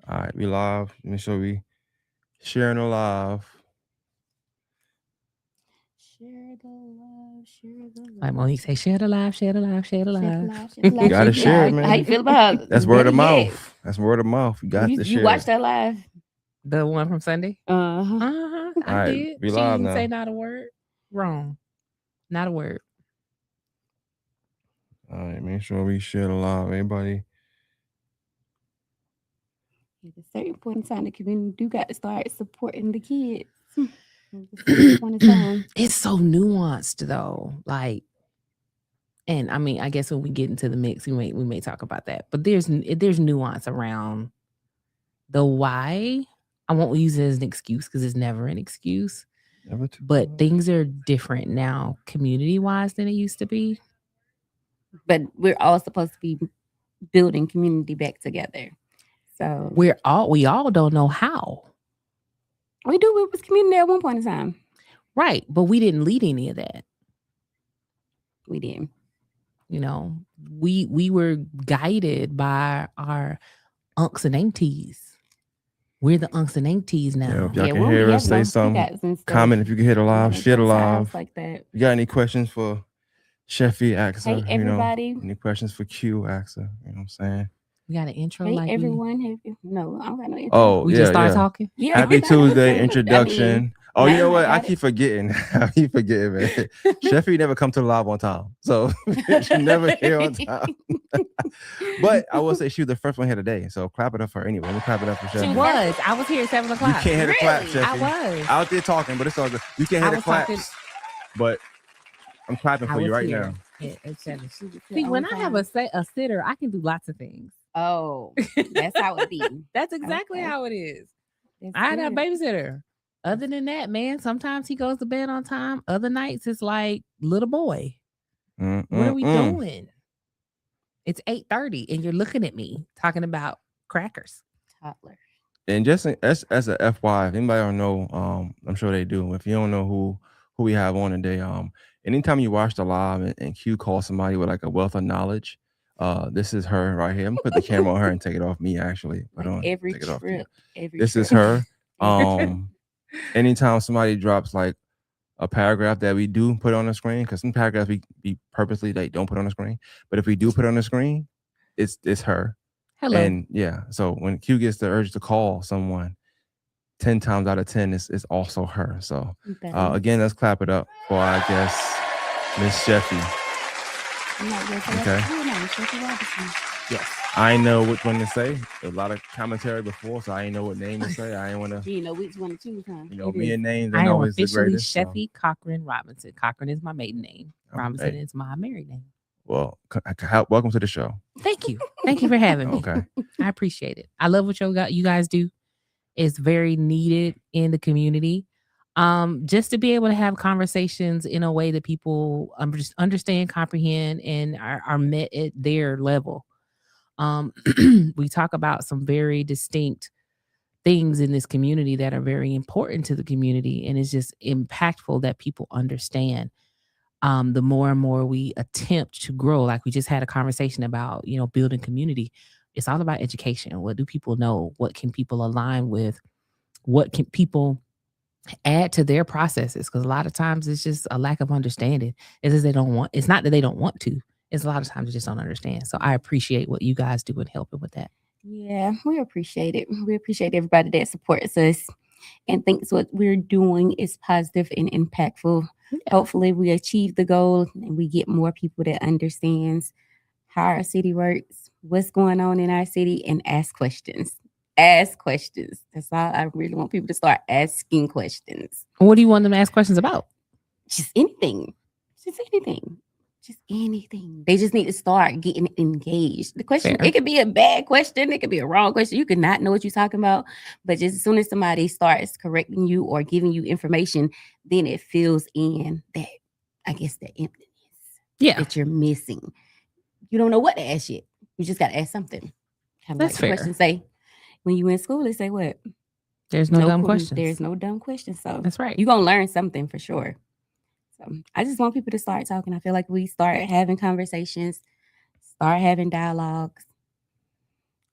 All right, we live. Make sure we sharing the live. Share the love, share the Like love. Monique say, share the live, share the live, share the Share the live. live, share the You live, share gotta the share it, live. How you man. feel about That's word better of yet? mouth. That's word of mouth. You got to You share watched it. that live? The one from Sunday. Uh-huh. All I right, did. we She live didn't say now. not a word. Wrong. Not a word. All right, make sure we share the live. Anybody? At a certain point in time, the community do got to start supporting the kids. At a certain point in time. It's so nuanced though. Like, and I mean, I guess when we get into the mix, we may talk about that. But there's nuance around the why. I won't use it as an excuse because it's never an excuse. Never too But much. things are different now, community wise, than it used to be. But we're all supposed to be building community back together. So We all don't know how. we do. We was community at one point in time. Right. But we didn't lead any of that. We did. You know, we were guided by our unks and aunties. We're the unks and aunties Yeah, now. if y'all Yeah, can we'll be hear us, having say them something. cookouts and stuff. Comment if you can hear the live. Share the live. Like that. You got any questions for Sheffie? Ask her. Hey everybody. Any questions for Q? Ask her. You know what I'm saying? We got an intro Hey like everyone. No, I don't got no intro. Oh, we yeah, just start yeah. talking. Yeah, Happy we got no Tuesday intro. introduction. Oh, Mike you know might what? I got keep forgetting. I keep forgetting, man. Sheffie never come to the live on time. So she never here on time. But I will say she was the first one here today. So clap it up for her anyway. Let me clap it up for She Sheffie. was. I was here at 7 You o'clock. can't hear the clap, Really? Sheffie. I was. Out there talking, but it's all good. You can't I hear the was talking. claps, but I'm clapping I for you was right here now. at 7. She was here See, on when I have time. a sitter, I can do lots of things. Oh, that's how it be. That's exactly Okay. how it is. That's I had a good. babysitter. Other than that, man, sometimes he goes to bed on time. Other nights it's like, little boy, what are we doing? It's 8:30 and you're looking at me talking about crackers. Toddler. And just as a FY, if anybody don't know, I'm sure they do. If you don't know who we have on today, anytime you watch the live and Q calls somebody with like a wealth of knowledge, this is her right here. I'm gonna put the camera on her and take it off me actually. Put Like on every take it off you. trip. Every This trip. is her. Every trip. Anytime somebody drops like a paragraph that we do put on the screen, because some paragraphs we purposely they don't put on the screen, but if we do put on the screen, it's her. Hello. And yeah, so when Q gets the urge to call someone, 10 times out of 10 is also her. So again, let's clap it up for our guest, Miss Sheffie. Okay. Yes. I ain't know which one to say. A lot of commentary before, so I ain't know what name to say. I ain't want to. You know which one to choose, huh? Me and names I ain't am always the officially greatest. Sheffie Cochran Robinson. Cochran is my maiden name. Robinson is my married name. Well, welcome to the show. Thank you. Thank you for having me. Okay. I appreciate it. I love what you guys do. It's very needed in the community. Just to be able to have conversations in a way that people just understand, comprehend, and are met at their level. We talk about some very distinct things in this community that are very important to the community, and it's just impactful that people understand. The more and more we attempt to grow, like we just had a conversation about, building community. It's all about education. What do people know? What can people align with? What can people add to their processes? Because a lot of times it's just a lack of understanding. It's not that they don't want to. It's a lot of times they just don't understand. So I appreciate what you guys do in helping with that. Yeah, we appreciate it. We appreciate everybody that supports us and thinks what we're doing is positive and impactful. Yeah. Hopefully we achieve the goal and we get more people that understands how our city works, what's going on in our city, and ask questions. Ask questions. That's all I really want people to start asking questions. What do you want them to ask questions about? Just anything. Just anything. Just anything. They just need to start getting engaged. The question, It could be a bad question. It could be a wrong question. You could not know what you're talking about. But just as soon as somebody starts correcting you or giving you information, then it fills in that, I guess, that emptiness that you're missing. You don't know what to ask yet. You just got to ask something. Kind of That's like the question say, when you in school, they say what? There's no dumb questions. There's no dumb questions. So that's right. You're going to learn something for sure. So I just want people to start talking. I feel like we start having conversations, start having dialogues,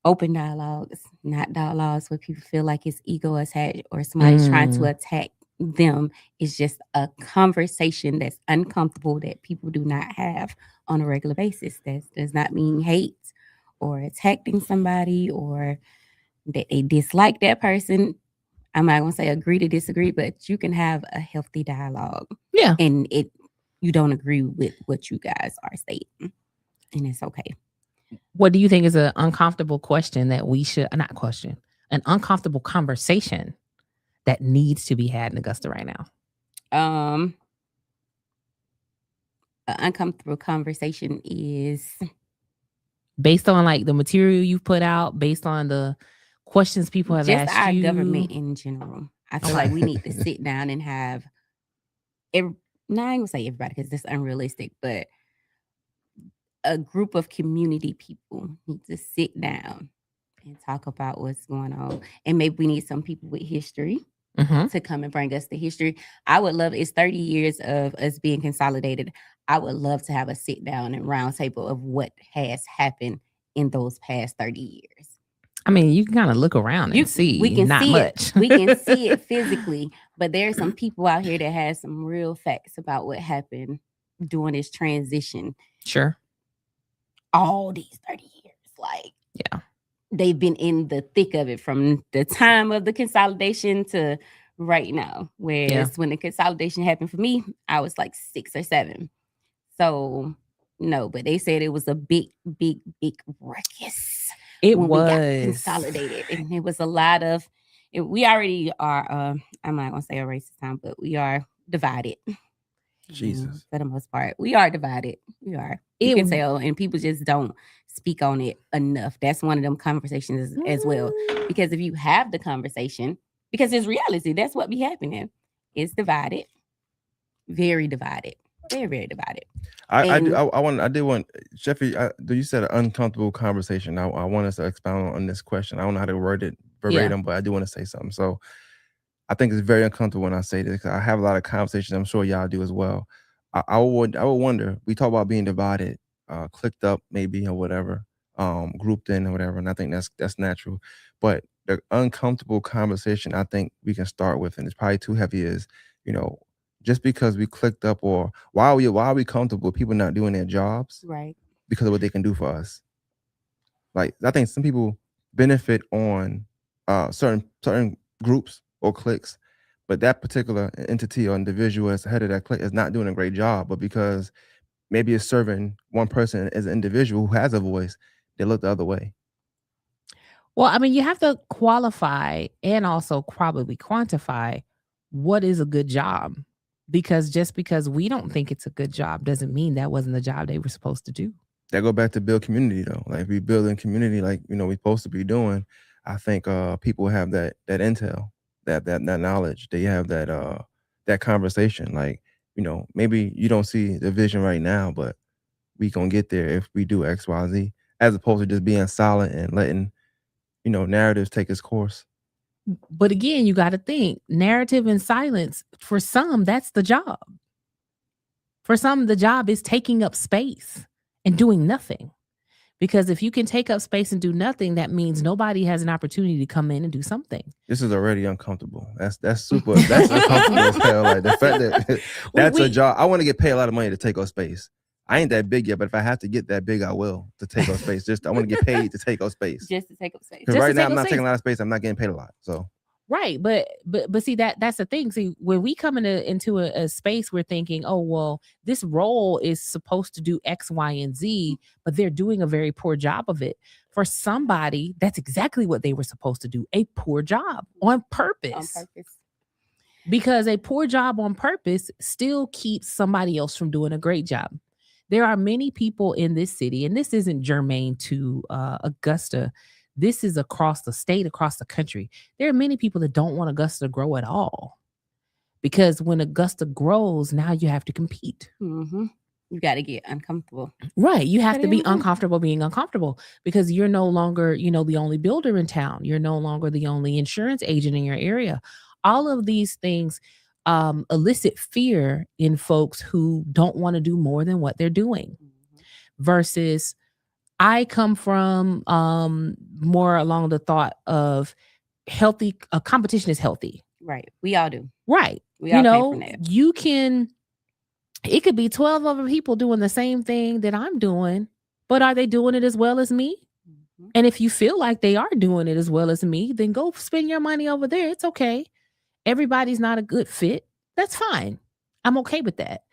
open dialogues, not dialogues where people feel like it's ego attack or somebody's trying to attack them. It's just a conversation that's uncomfortable that people do not have on a regular basis. That does not mean hate or attacking somebody or that they dislike that person. I'm not gonna say agree to disagree, but you can have a healthy dialogue. Yeah. And you don't agree with what you guys are stating. And it's okay. What do you think is an uncomfortable question that we should not question? An uncomfortable conversation that needs to be had in Augusta right now? An uncomfortable conversation is based on like the material you've put out, based on the questions people have just asked our you. government in general. I feel like we need to sit down and have I ain't gonna say everybody because that's unrealistic, but a group of community people need to sit down and talk about what's going on. And maybe we need some people with history to come and bring us the history. I would love, it's 30 years of us being consolidated. I would love to have a sit down and round table of what has happened in those past 30 years. I mean, you can kind of look around and see. We can not see much. We can see it physically, but there are some people out here that have some real facts about what happened during this transition. Sure. All these 30 years. Like, yeah. They've been in the thick of it from the time of the consolidation to right now. Whereas when the consolidation happened for me, I was like 6 or 7. So no, but they said it was a big ruckus. It when was. we got consolidated, and it was a lot of. We already are. I'm not gonna say a racist time, but we are divided. Jesus. For the most part, we are divided. We are. You can tell, and people just don't speak on it enough. That's one of them conversations as well. Because if you have the conversation, because it's reality, that's what be happening. It's divided, very divided, very divided. I did want Sheffie. You said an uncomfortable conversation. I want us to expound on this question. I don't know how to word it verbatim, but I do want to say something. So I think it's very uncomfortable when I say this. I have a lot of conversations. I'm sure y'all do as well. I would wonder. We talk about being divided, clicked up, maybe or whatever, grouped in or whatever, and I think that's natural. But the uncomfortable conversation, I think we can start with, and it's probably too heavy. Is just because we clicked up, or why are we comfortable with people not doing their jobs, right? Because of what they can do for us. Like I think some people benefit on certain groups or cliques, but that particular entity or individual as the head of that clique is not doing a great job. But because maybe it's serving one person as an individual who has a voice, they look the other way. Well, I mean, you have to qualify and also probably quantify what is a good job. Because just because we don't think it's a good job doesn't mean that wasn't the job they were supposed to do. That go back to build community though. Like if we building community like we're supposed to be doing, I think people have that intel, that knowledge. They have that conversation. Like, maybe you don't see the vision right now, but we gonna get there if we do X, Y, Z, as opposed to just being silent and letting, narratives take its course. But again, you got to think narrative and silence. For some, that's the job. For some, the job is taking up space and doing nothing. Because if you can take up space and do nothing, that means nobody has an opportunity to come in and do something. This is already uncomfortable. That's uncomfortable as hell. Like the fact that that's a job. I want to get paid a lot of money to take up space. I ain't that big yet, but if I have to get that big, I will to take up space. I want to get paid to take up space. Just to take up space. Because right now I'm not taking a lot of space. I'm not getting paid a lot. So right, but see that's the thing. See, when we come into a space, we're thinking, oh well, this role is supposed to do X, Y, and Z, but they're doing a very poor job of it. For somebody, that's exactly what they were supposed to do: a poor job on purpose. On purpose. Because a poor job on purpose still keeps somebody else from doing a great job. There are many people in this city, and this isn't germane to Augusta. This is across the state, across the country. There are many people that don't want Augusta to grow at all. Because when Augusta grows, now you have to compete. Mm-hmm. You got to get uncomfortable. Right. You have to be uncomfortable being uncomfortable because you're no longer, the only builder in town. You're no longer the only insurance agent in your area. All of these things elicit fear in folks who don't want to do more than what they're doing versus I come from more along the thought of healthy competition is healthy. Right. We all do. Right. We You all came from know, that. you can it could be 12 other people doing the same thing that I'm doing, but are they doing it as well as me? Mhm. And if you feel like they are doing it as well as me, then go spend your money over there. It's okay. Everybody's not a good fit. That's fine. I'm okay with that.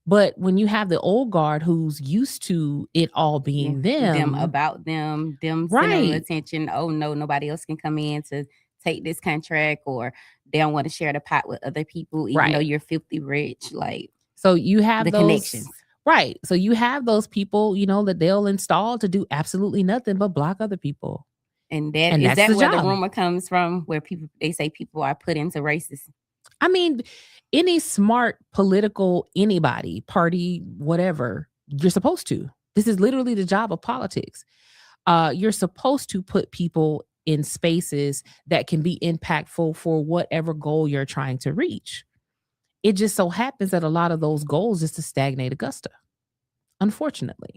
But when you have the old guard who's used to it all Yeah. being Them them, about them centering right, attention. Oh no, nobody else can come in to take this contract, or they don't want to share the pot with other people, even though right. you're filthy rich. Like So you have the those, connections. right. So you have those people, that they'll install to do absolutely nothing but block other people. And And is that's that the where the job. rumor comes from, where they say people are put into races? I mean, any smart political anybody, party, whatever, you're supposed to. This is literally the job of politics. You're supposed to put people in spaces that can be impactful for whatever goal you're trying to reach. It just so happens that a lot of those goals is to stagnate Augusta, unfortunately,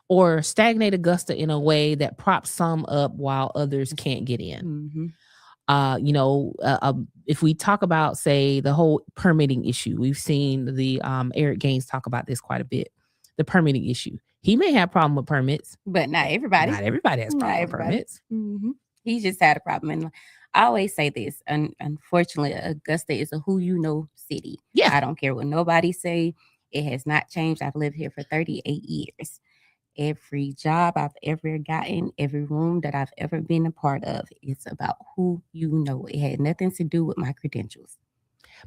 or stagnate Augusta in a way that props some up while others can't get in. Mm-hmm. If we talk about, say, the whole permitting issue, we've seen the Eric Gaines talk about this quite a bit. The permitting issue. He may have problem with permits, but not everybody. Not everybody has problem with permits. Mm-hmm. He just had a problem, and I always say this. Unfortunately, Augusta is a who you know city. Yeah, I don't care what nobody say. It has not changed. I've lived here for 38 years. Every job I've ever gotten, every room that I've ever been a part of, it's about who you know. It had nothing to do with my credentials.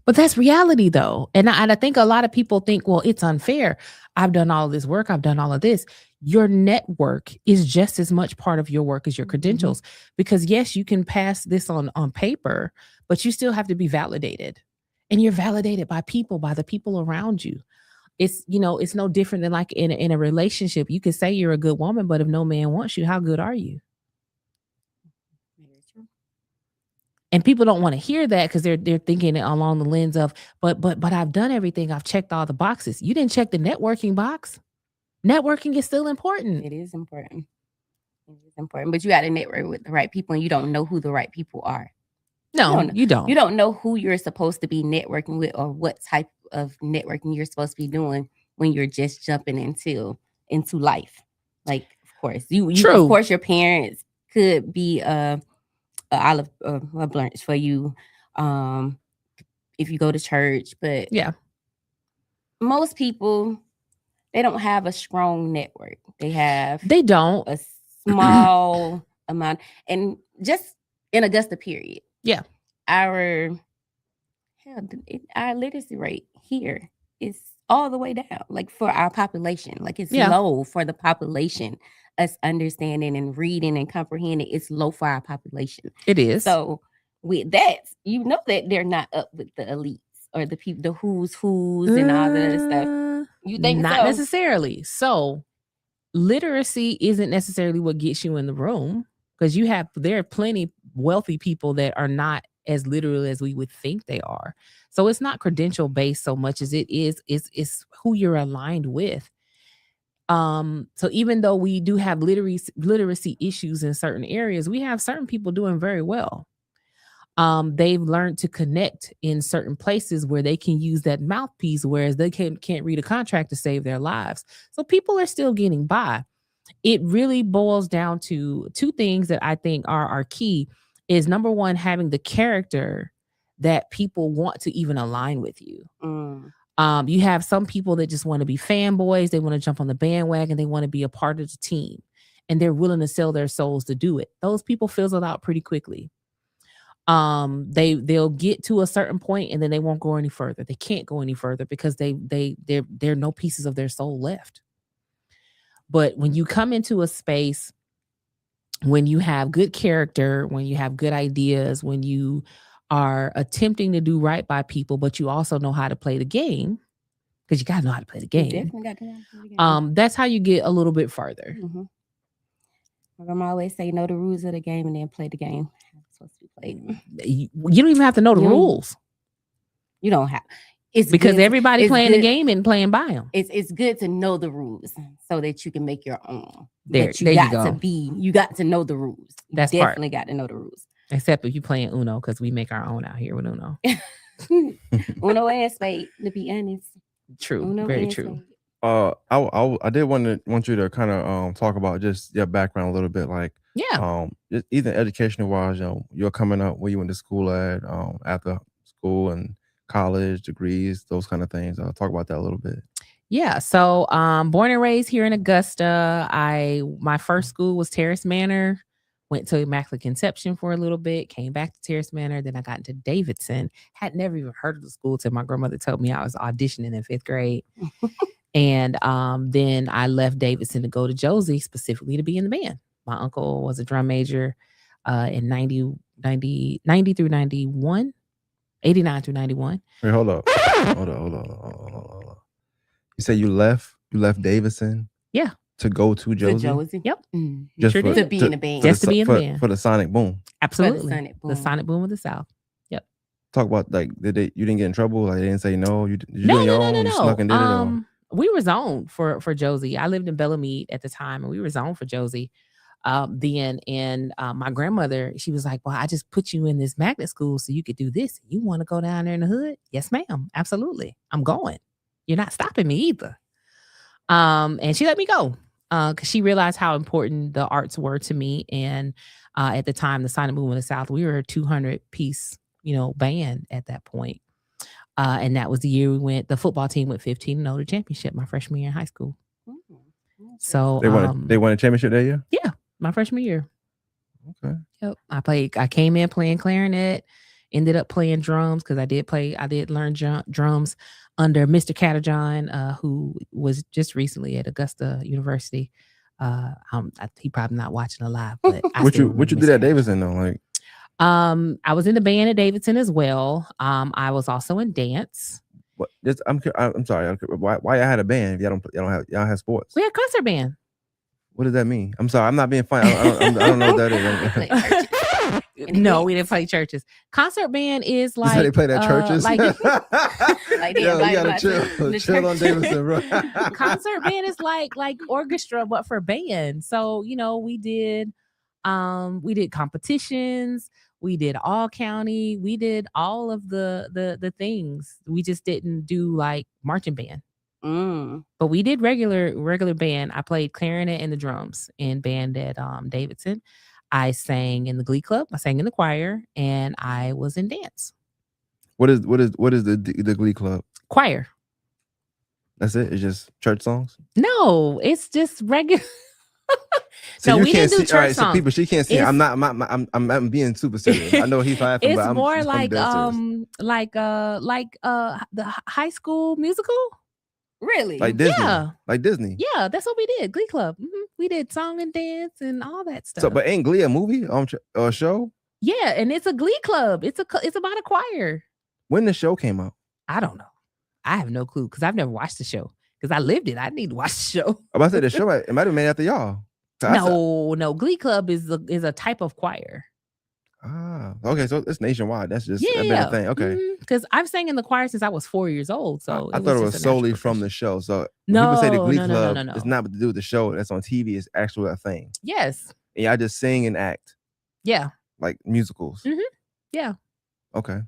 But that's reality, though. And I think a lot of people think, well, it's unfair. I've done all this work. I've done all of this. Your network is just as much part of your work as your credentials. Because yes, you can pass this on paper, but you still have to be validated. And you're validated by the people around you. It's no different than like in a relationship. You can say you're a good woman, but if no man wants you, how good are you? Very true. And people don't want to hear that because they're thinking it along the lens of, but I've done everything. I've checked all the boxes. You didn't check the networking box. Networking is still important. It is important. It is important, but you got to network with the right people, and you don't know who the right people are. No, you don't. You don't know who you're supposed to be networking with, or what type of networking you're supposed to be doing when you're just jumping into life. Like, of course, you True. Of course, your parents could be olive a blanche for you, if you go to church, but Yeah, most people, they don't have a strong network. they don't. A small amount, and just in Augusta, period. Yeah, our literacy rate here is all the way down. Like, for our population, like, it's low for the population. Us understanding and reading and comprehending, it's low for our population. It is. So with that, that they're not up with the elites or the people, the who's and all the other stuff. You think not so? necessarily. So literacy isn't necessarily what gets you in the room, because there are plenty wealthy people that are not as literal as we would think they are. So it's not credential based so much as it's who you're aligned with. So even though we do have literacy issues in certain areas, we have certain people doing very well. They've learned to connect in certain places where they can use that mouthpiece, whereas they can't read a contract to save their lives. So people are still getting by. It really boils down to two things that I think are key. Is number one, having the character that people want to even align with you. You have some people that just want to be fanboys. They want to jump on the bandwagon. They want to be a part of the team, and they're willing to sell their souls to do it. Those people fizzle out pretty quickly. They'll get to a certain point and then they won't go any further. They can't go any further because there are no pieces of their soul left. But when you come into a space, when you have good character, when you have good ideas, when you are attempting to do right by people, but you also know how to play the game, because you gotta know how to play the game. You definitely got to know how to play the game. That's how you get a little bit further. My grandma always say, know the rules of the game and then play the game. It's supposed to be played. You don't even have to know the rules. You don't have. it's because good, everybody it's playing the good- game and playing by them. It's good to know the rules so that you can make your own. There But you you got go. you got to know the rules. You That's part. definitely got to know the rules. Except if you playing Uno, because we make our own out here with Uno. Uno and spade, to be honest. True, Uno very and true. spade. I did want you to kind of talk about just your background a little bit, like Yeah. either educational wise, you're coming up, where you went to school at, after school and college degrees, those kind of things. Talk about that a little bit. Yeah. So born and raised here in Augusta. My first school was Terrace Manor. Went to Immaculate Conception for a little bit, came back to Terrace Manor. Then I got into Davidson. Had never even heard of the school till my grandmother told me I was auditioning in 5th grade. And then I left Davidson to go to Josie specifically to be in the band. My uncle was a drum major in 90 through 91, 89 through 91. Wait, hold up. Hold up. You say you left Davidson? Yeah. To go to Josie? Yep. Just Sure for, did. To be in the band. Just to be in the band. For the Sonic Boom. Absolutely. The Sonic Boom of the South. Yep. Talk about, like, you didn't get in trouble? Like, they didn't say no? You No. You snuck and did it? Or? We were zoned for Josie. I lived in Bellamede at the time, and we were zoned for Josie. Then, and my grandmother, she was like, well, I just put you in this magnet school so you could do this. You want to go down there in the hood? Yes, ma'am. Absolutely. I'm going. You're not stopping me either. And she let me go because she realized how important the arts were to me. And at the time, the Sonic Boom of the South, we were a 200-piece, band at that point. And that was the year the football team went 15-0 to championship my freshman year in high school. So they won a championship that year? Yeah, my freshman year. Okay. Yep. I came in playing clarinet, ended up playing drums because I did learn drums under Mr. Catterjohn, who was just recently at Augusta University. He probably not watching live, but what you did at Davidson though? Like, I was in the band at Davidson as well. I was also in dance. What? I'm sorry. Why y'all had a band if y'all have sports? We had concert band. What does that mean? I'm sorry. I'm not being funny. I don't know what that is. No, we didn't play churches. Concert band is like they played at churches. Like Yo, you gotta chill on Davidson, bro. Concert band is like orchestra, but for band. So we did competitions. We did all county. We did all of the things. We just didn't do like marching band. But we did regular band. I played clarinet and the drums in band at Davidson. I sang in the glee club. I sang in the choir, and I was in dance. What is the glee club? Choir. That's it? It's just church songs? No, it's just regular. So no, we didn't do church songs. So people, she can't see. I'm being super serious. I know he's laughing, but it's more like the High School Musical. Really? Like Disney? Yeah. Like Disney? Yeah, that's what we did. Glee Club. We did song and dance and all that stuff. So, but ain't Glee a movie or a show? Yeah, and it's a Glee Club. It's about a choir. When the show came out? I don't know. I have no clue because I've never watched the show. Because I lived it. I need to watch the show. I'm about to say the show. It might have been after y'all. No. Glee Club is a type of choir. Ah, okay. So it's nationwide. That's just a thing. Okay. Because I've sang in the choir since I was 4 years old. So I thought it was solely from the show. So no, people say the Glee Club, no. it's not to do with the show that's on TV. It's actually a thing. Yes. And y'all just sing and act. Yeah. Like musicals. Yeah. Okay.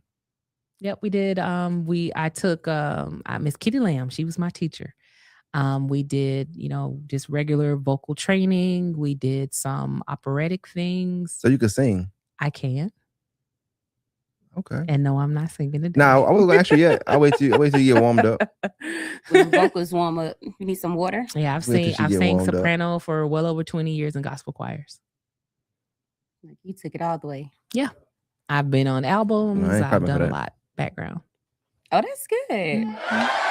Yep, we did. I took Miss Kitty Lamb. She was my teacher. We did, just regular vocal training. We did some operatic things. So you could sing? I can. Okay. And no, I'm not singing today. No, I wasn't gonna ask you yet. I'll wait till you get warmed up. When vocals warm up, you need some water. Yeah, I've sang soprano for well over 20 years in gospel choirs. You took it all the way. Yeah. I've been on albums. I've done a lot. Background. Oh, that's good.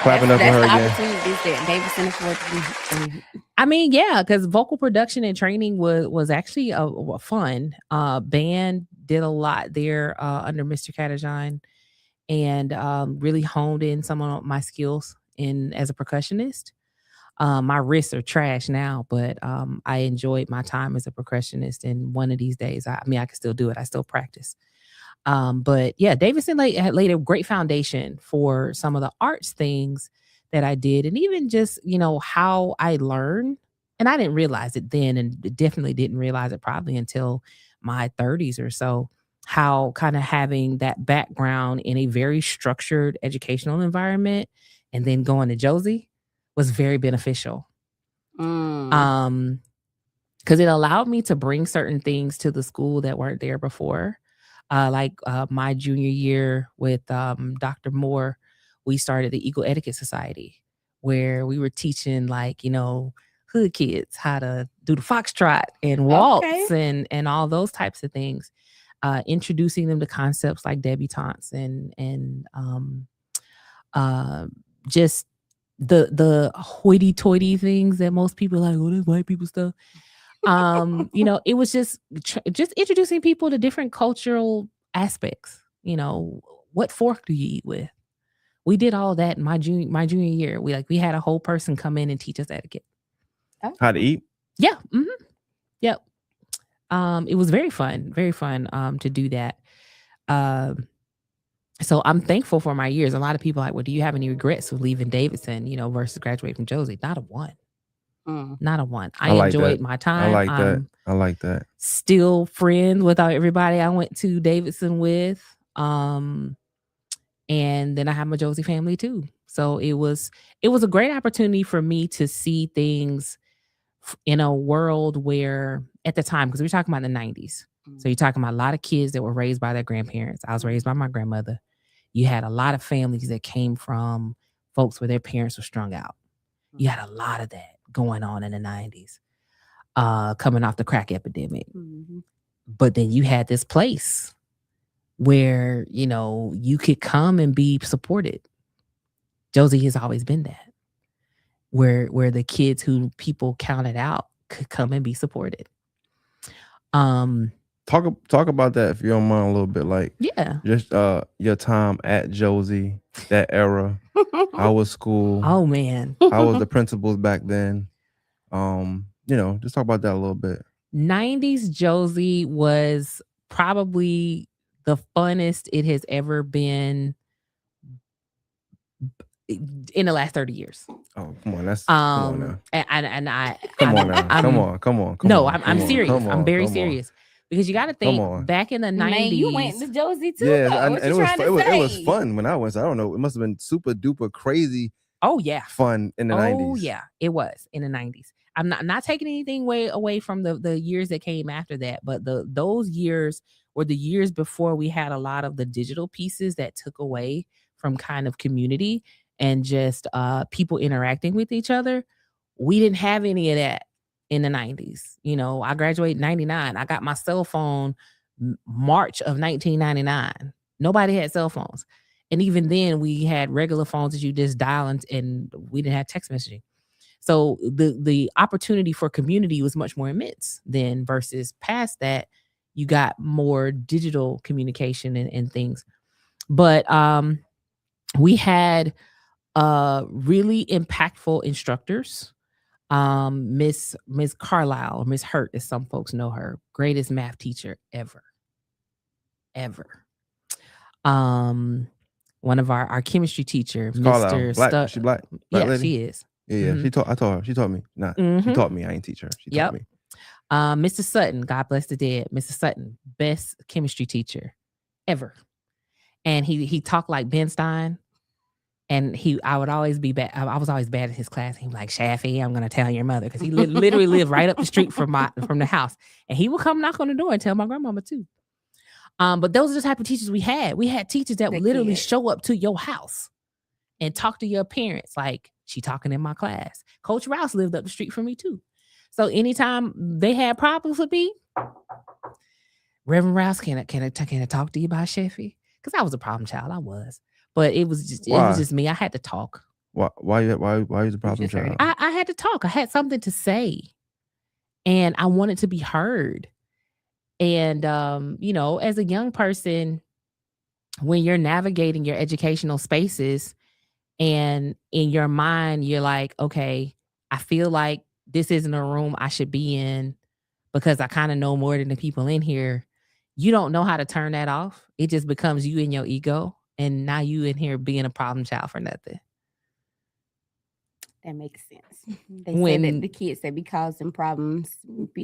Clapping up for her again. Opportunities that Davidson afforded. I mean, yeah, because vocal production and training was actually a fun. Band did a lot there under Mr. Catterjohn, and really honed in some of my skills as a percussionist. My wrists are trash now, but I enjoyed my time as a percussionist. And one of these days, I can still do it. I still practice. But yeah, Davidson had laid a great foundation for some of the arts things that I did, and even just how I learned. And I didn't realize it then, and definitely didn't realize it probably until my 30s or so. How kind of having that background in a very structured educational environment, and then going to Josie was very beneficial. Because it allowed me to bring certain things to the school that weren't there before. Like my junior year with Dr. Moore, we started the Eagle Etiquette Society, where we were teaching hood kids how to do the foxtrot and waltz and all those types of things, introducing them to concepts like debutantes and just the hoity-toity things that most people are like, oh, that's white people stuff. It was just introducing people to different cultural aspects. What fork do you eat with? We did all that in my junior year. We had a whole person come in and teach us etiquette. How to eat? Yeah. Mm-hmm. Yep. It was very fun to do that. So I'm thankful for my years. A lot of people are like, well, do you have any regrets of leaving Davidson, versus graduating from Josie? Not a one. Not a one. I enjoyed my time. I like that. Still friends with everybody I went to Davidson with. And then I have my Josie family too. So it was a great opportunity for me to see things in a world where at the time, because we're talking about the 90s. So you're talking about a lot of kids that were raised by their grandparents. I was raised by my grandmother. You had a lot of families that came from folks where their parents were strung out. You had a lot of that going on in the 90s, coming off the crack epidemic. But then you had this place where, you could come and be supported. Josie has always been that, where the kids who people counted out could come and be supported. Talk about that if you don't mind a little bit, like just your time at Josie, that era. How was school? Oh man, how was the principals back then? Just talk about that a little bit. 90s Josie was probably the funnest it has ever been in the last 30 years. Oh, come on. Come on now. Come on. No, I'm serious. I'm very serious. Because you got to think back in the 90s. Man, you went to Josie too. Yeah, and it was fun when I went. I don't know. It must have been super duper crazy. Oh yeah, fun in the 90s. Oh yeah, it was in the 90s. I'm not taking anything away from the years that came after that, but those years were the years before we had a lot of the digital pieces that took away from kind of community and just people interacting with each other. We didn't have any of that in the 90s. I graduated in 99. I got my cell phone March of 1999. Nobody had cell phones. And even then we had regular phones that you just dial and we didn't have text messaging. So the opportunity for community was much more immense then versus past that. You got more digital communication and things. But we had really impactful instructors. Miss Carlisle, or Miss Hurt, as some folks know her, greatest math teacher ever. One of our chemistry teacher, Mr. Black. She black? Yeah, lady? She is. Yeah. Mhm. I told her. She taught me. Nah, she taught me. I ain't teach her. She taught me. Mr. Sutton, God bless the dead. Mr. Sutton, best chemistry teacher ever. And he talked like Ben Stein. And I would always be bad. I was always bad at his class. He was like, "SHEFFIE, I'm gonna tell your mother," because he literally lived right up the street from the house. And he would come knock on the door and tell my grandmama too. But those are the type of teachers we had. We had teachers that would literally show up to your house and talk to your parents like, she talking in my class. Coach Rouse lived up the street from me too. So anytime they had problems with me, Reverend Rouse, can I talk to you about SHEFFIE? Because I was a problem child. I was. But it was just me. I had to talk. Why you the problem child? I had to talk. I had something to say. And I wanted to be heard. And as a young person, when you're navigating your educational spaces and in your mind, you're like, okay, I feel like this isn't a room I should be in because I kind of know more than the people in here. you don't know how to turn that off. It just becomes you and your ego. And now you in here being a problem child for nothing. That makes sense. They say that the kids that be causing problems,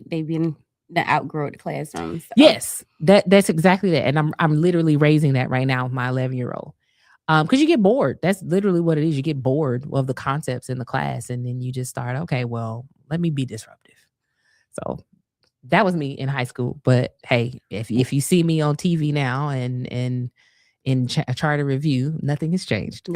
they've been the outgrow the classrooms. So. Yes, that's exactly that. And I'm literally raising that right now with my 11-year-old. Because you get bored. That's literally what it is. You get bored of the concepts in the class, and then you just start, okay, well, let me be disruptive. So that was me in high school. But hey, if you see me on TV now and in charter review, nothing has changed.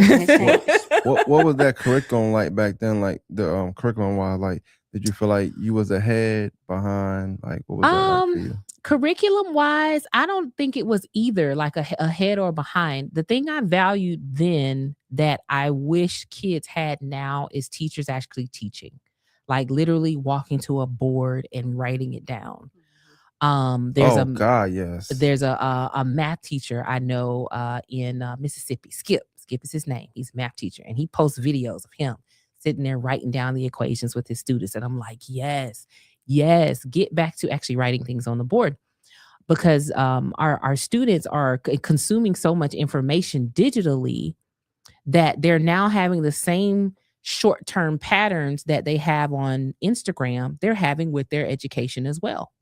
What was that curriculum like back then? Like the curriculum wise, like did you feel like you was ahead, behind? Like what was that like for you? Curriculum wise, I don't think it was either like ahead or behind. The thing I valued then that I wish kids had now is teachers actually teaching, like literally walking to a board and writing it down. There's there's a math teacher I know in Mississippi. Skip is his name. He's a math teacher, and he posts videos of him sitting there writing down the equations with his students. And I'm like, yes, get back to actually writing things on the board, because our students are consuming so much information digitally that they're now having the same short-term patterns that they have on Instagram, they're having with their education as well.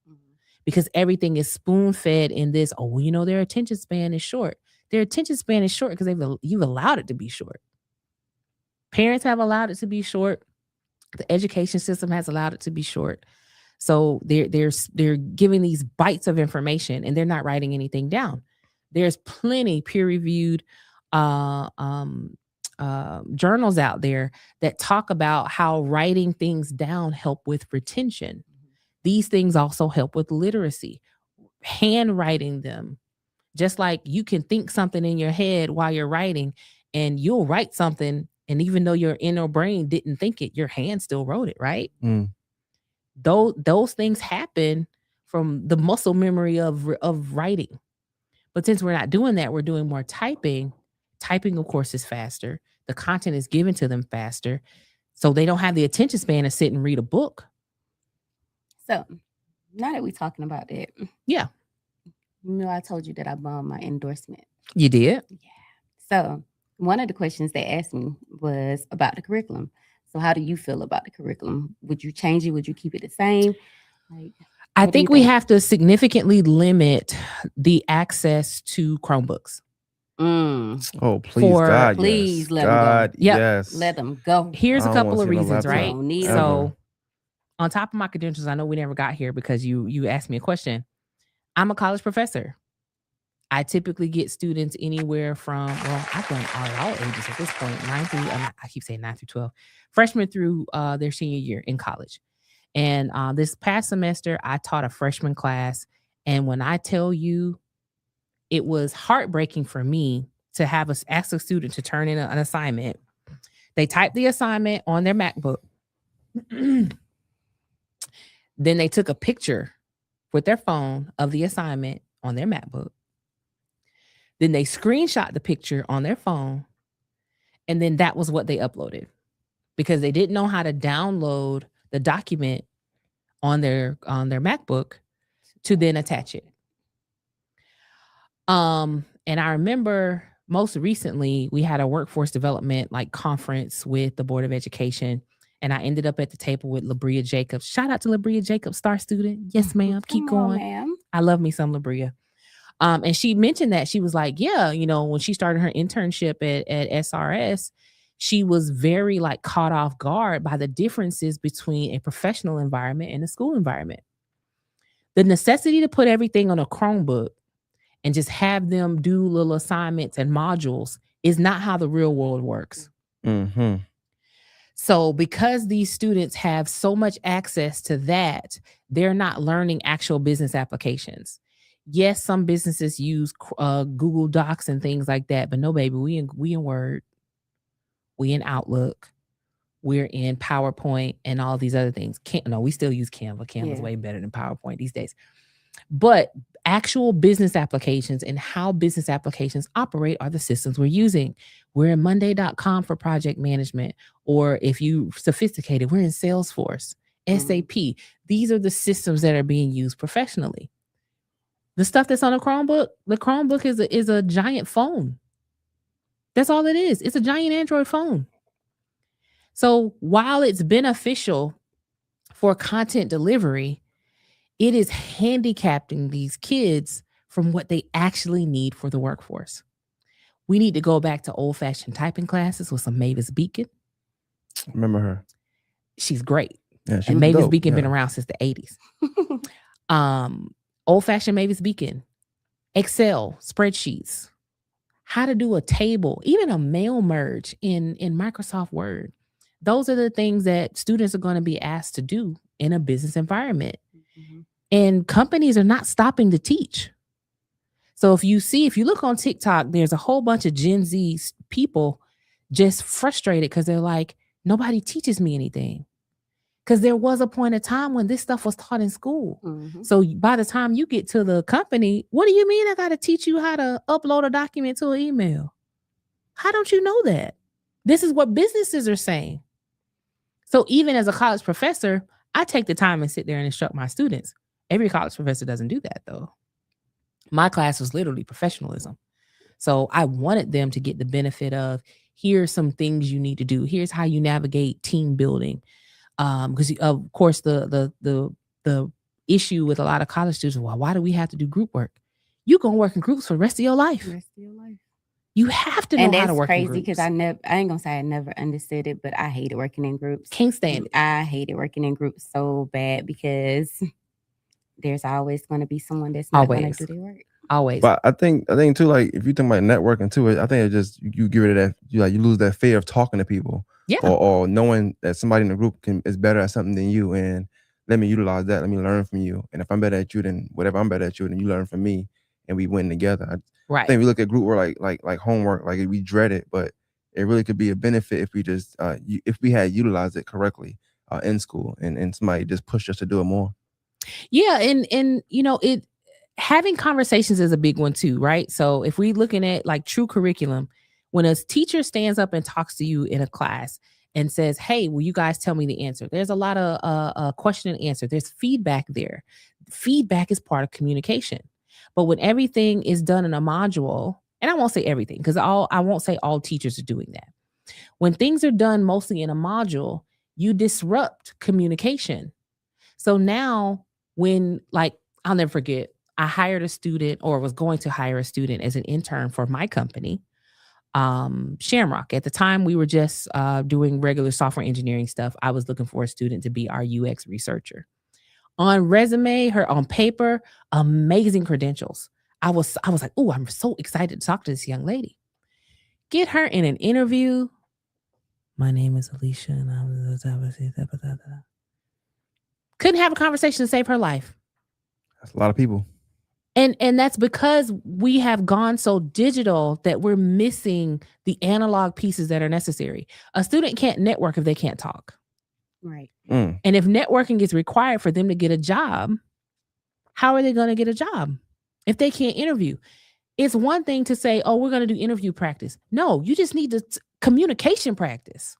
Because everything is spoon-fed in this, their attention span is short. Their attention span is short because you've allowed it to be short. Parents have allowed it to be short. The education system has allowed it to be short. So they're giving these bites of information and they're not writing anything down. There's plenty peer-reviewed journals out there that talk about how writing things down help with retention. These things also help with literacy. Handwriting them, just like you can think something in your head while you're writing, and you'll write something, and even though your inner brain didn't think it, your hand still wrote it, right? Those things happen from the muscle memory of writing. But since we're not doing that, we're doing more typing. Typing, of course, is faster. The content is given to them faster, so they don't have the attention span to sit and read a book. So, now that we're talking about that, yeah, I told you that I bombed my endorsement. You did? Yeah. So, one of the questions they asked me was about the curriculum. So, how do you feel about the curriculum? Would you change it? Would you keep it the same? I think we have to significantly limit the access to Chromebooks. Oh, please, God, please yes. let God, them go. Yes. Let them go. Here's a couple of reasons, right? So, on top of my credentials, I know we never got here because you asked me a question. I'm a college professor. I typically get students anywhere from, I've done all ages at this point, 9 through 12, freshmen through their senior year in college. And this past semester, I taught a freshman class. And when I tell you, it was heartbreaking for me to have ask a student to turn in an assignment. They typed the assignment on their MacBook. Then they took a picture with their phone of the assignment on their MacBook. Then they screenshot the picture on their phone. And then that was what they uploaded, because they didn't know how to download the document on their MacBook to then attach it. And I remember most recently we had a workforce development conference with the Board of Education. And I ended up at the table with Labria Jacobs. Shout out to Labria Jacobs, star student. Yes, ma'am. Keep going. Ma'am. I love me some Labria. And she mentioned that she was like, yeah, when she started her internship at SRS, she was very caught off guard by the differences between a professional environment and a school environment. The necessity to put everything on a Chromebook and just have them do little assignments and modules is not how the real world works. Mm-hmm. So because these students have so much access to that, they're not learning actual business applications. Yes, some businesses use Google Docs and things like that, but no, baby, we in Word, we in Outlook, we're in PowerPoint and all these other things. We still use Canva. Canva's way better than PowerPoint these days. But actual business applications and how business applications operate are the systems we're using. We're in Monday.com for project management, or if you sophisticated, we're in Salesforce, SAP. These are the systems that are being used professionally. The stuff that's on the Chromebook is a giant phone. That's all it is. It's a giant Android phone. So while it's beneficial for content delivery, it is handicapping these kids from what they actually need for the workforce. We need to go back to old-fashioned typing classes with some Mavis Beacon. Remember her? She's great. Yeah, she And was Mavis dope. Beacon Yeah. been around since the 80s. Old-fashioned Mavis Beacon, Excel, spreadsheets, how to do a table, even a mail merge in Microsoft Word. Those are the things that students are going to be asked to do in a business environment. Mhm. And companies are not stopping to teach. So if you look on TikTok, there's a whole bunch of Gen Z people just frustrated because they're like, nobody teaches me anything. Because there was a point of time when this stuff was taught in school. Mhm. So by the time you get to the company, what do you mean I got to teach you how to upload a document to an email? How don't you know that? This is what businesses are saying. So even as a college professor, I take the time and sit there and instruct my students. Every college professor doesn't do that though. My class was literally professionalism. So I wanted them to get the benefit of, here's some things you need to do. Here's how you navigate team building. Because of course the issue with a lot of college students, well, why do we have to do group work? You're gonna work in groups for the rest of your life. You have to know And how that's to work in crazy groups. because I ain't gonna say I never understood it, but I hated working in groups. Can't stand it. I hated working in groups so bad because there's always going to be someone that's not going Always. to do their work. Always. But I think too, like if you think about networking too, I think it just you get rid of that. You lose that fear of talking to people, Yeah. or knowing that somebody in the group is better at something than you, and let me utilize that. Let me learn from you. And if I'm better at you, then whatever I'm better at you, then you learn from me, and we win together. I Right. think we look at group work like homework, like we dread it, but it really could be a benefit if we just if we had utilized it correctly in school, and somebody just pushed us to do it more. Yeah, and it having conversations is a big one too, right? So if we looking at like true curriculum, when a teacher stands up and talks to you in a class and says, "Hey, will you guys tell me the answer?" There's a lot of question and answer. There's feedback there. Feedback is part of communication. But when everything is done in a module, and I won't say everything because I won't say all teachers are doing that. When things are done mostly in a module, you disrupt communication. So now when I'll never forget, I hired a student or was going to hire a student as an intern for my company, Shamrock. At the time, we were just doing regular software engineering stuff. I was looking for a student to be our UX researcher. On resume, on paper, amazing credentials. I was like, oh, I'm so excited to talk to this young lady. Get her in an interview. My name is Alicia, and couldn't have a conversation to save her life. That's a lot of people. And that's because we have gone so digital that we're missing the analog pieces that are necessary. A student can't network if they can't talk. Right. And if networking is required for them to get a job, how are they going to get a job if they can't interview? It's one thing to say, oh, we're going to do interview practice. No, you just need communication practice.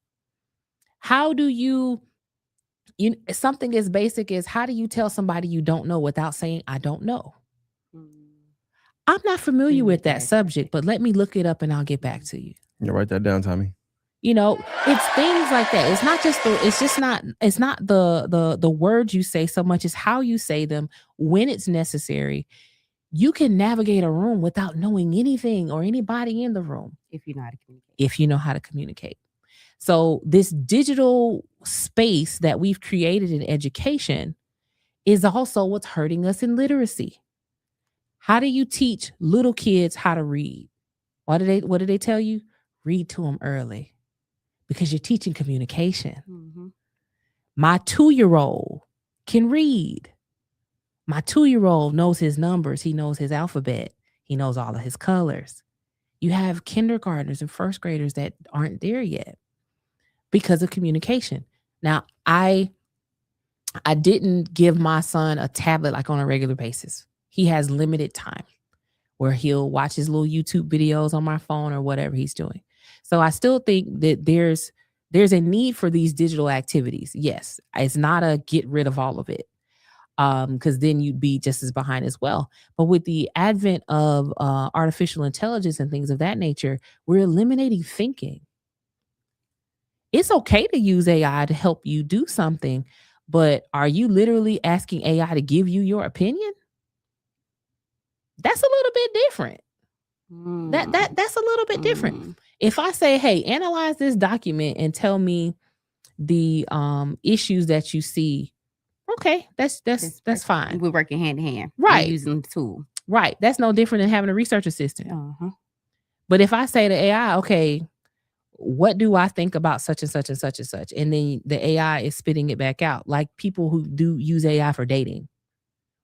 How do you something as basic as, how do you tell somebody you don't know without saying, I don't know? I'm not familiar with that subject, but let me look it up and I'll get back to you. Yeah, write that down, Tommy. It's things like that. It's not the words you say so much as how you say them when it's necessary. You can navigate a room without knowing anything or anybody in the room if you know how to communicate. So this digital space that we've created in education is also what's hurting us in literacy. How do you teach little kids how to read? What do they tell you? Read to them early, because you're teaching communication. Mm-hmm. My 2-year-old can read. My 2-year-old knows his numbers. He knows his alphabet. He knows all of his colors. You have kindergartners and first graders that aren't there yet because of communication. Now, I didn't give my son a tablet like on a regular basis. He has limited time where he'll watch his little YouTube videos on my phone or whatever he's doing. So I still think that there's a need for these digital activities. Yes, it's not a get rid of all of it. because then you'd be just as behind as well. But with the advent of artificial intelligence and things of that nature, we're eliminating thinking. It's okay to use AI to help you do something, but are you literally asking AI to give you your opinion? That's a little bit different. That's a little bit different. If I say, hey, analyze this document and tell me the issues that you see, okay, that's fine. We're working hand in hand. Right. We're using the tool. Right. That's no different than having a research assistant. But if I say to AI, okay, what do I think about such and such and such and such? And then the AI is spitting it back out. Like people who do use AI for dating.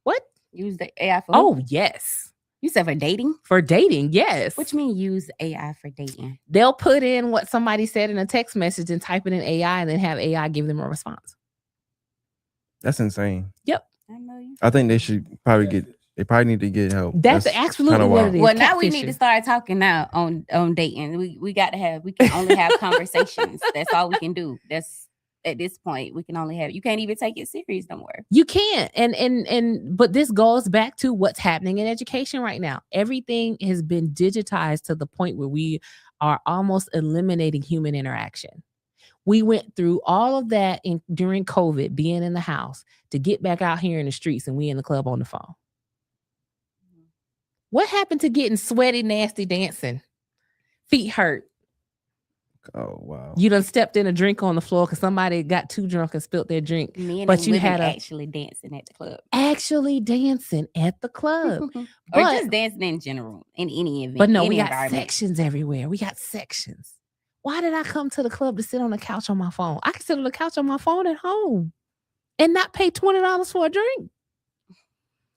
What? Use the AI for Oh, yes. You said for dating? For dating, yes. What you mean use AI for dating? They'll put in what somebody said in a text message and type it in AI and then have AI give them a response. That's insane. Yep. I think they should probably need to get help. That's absolutely what it is. Well, now we need to start talking now on dating. We can only have conversations. That's all we can do. That's at this point, we can only have, you can't even take it serious no more. You can't. But this goes back to what's happening in education right now. Everything has been digitized to the point where we are almost eliminating human interaction. We went through all of that during COVID, being in the house, to get back out here in the streets and we in the club on the phone. What happened to getting sweaty, nasty dancing? Feet hurt. Oh, wow. You done stepped in a drink on the floor because somebody got too drunk and spilled their drink. But you had actually dancing at the club. Actually dancing at the club. Or just dancing in general, in any event. But no, we got sections everywhere. We got sections. Why did I come to the club to sit on the couch on my phone? I can sit on the couch on my phone at home and not pay $20 for a drink.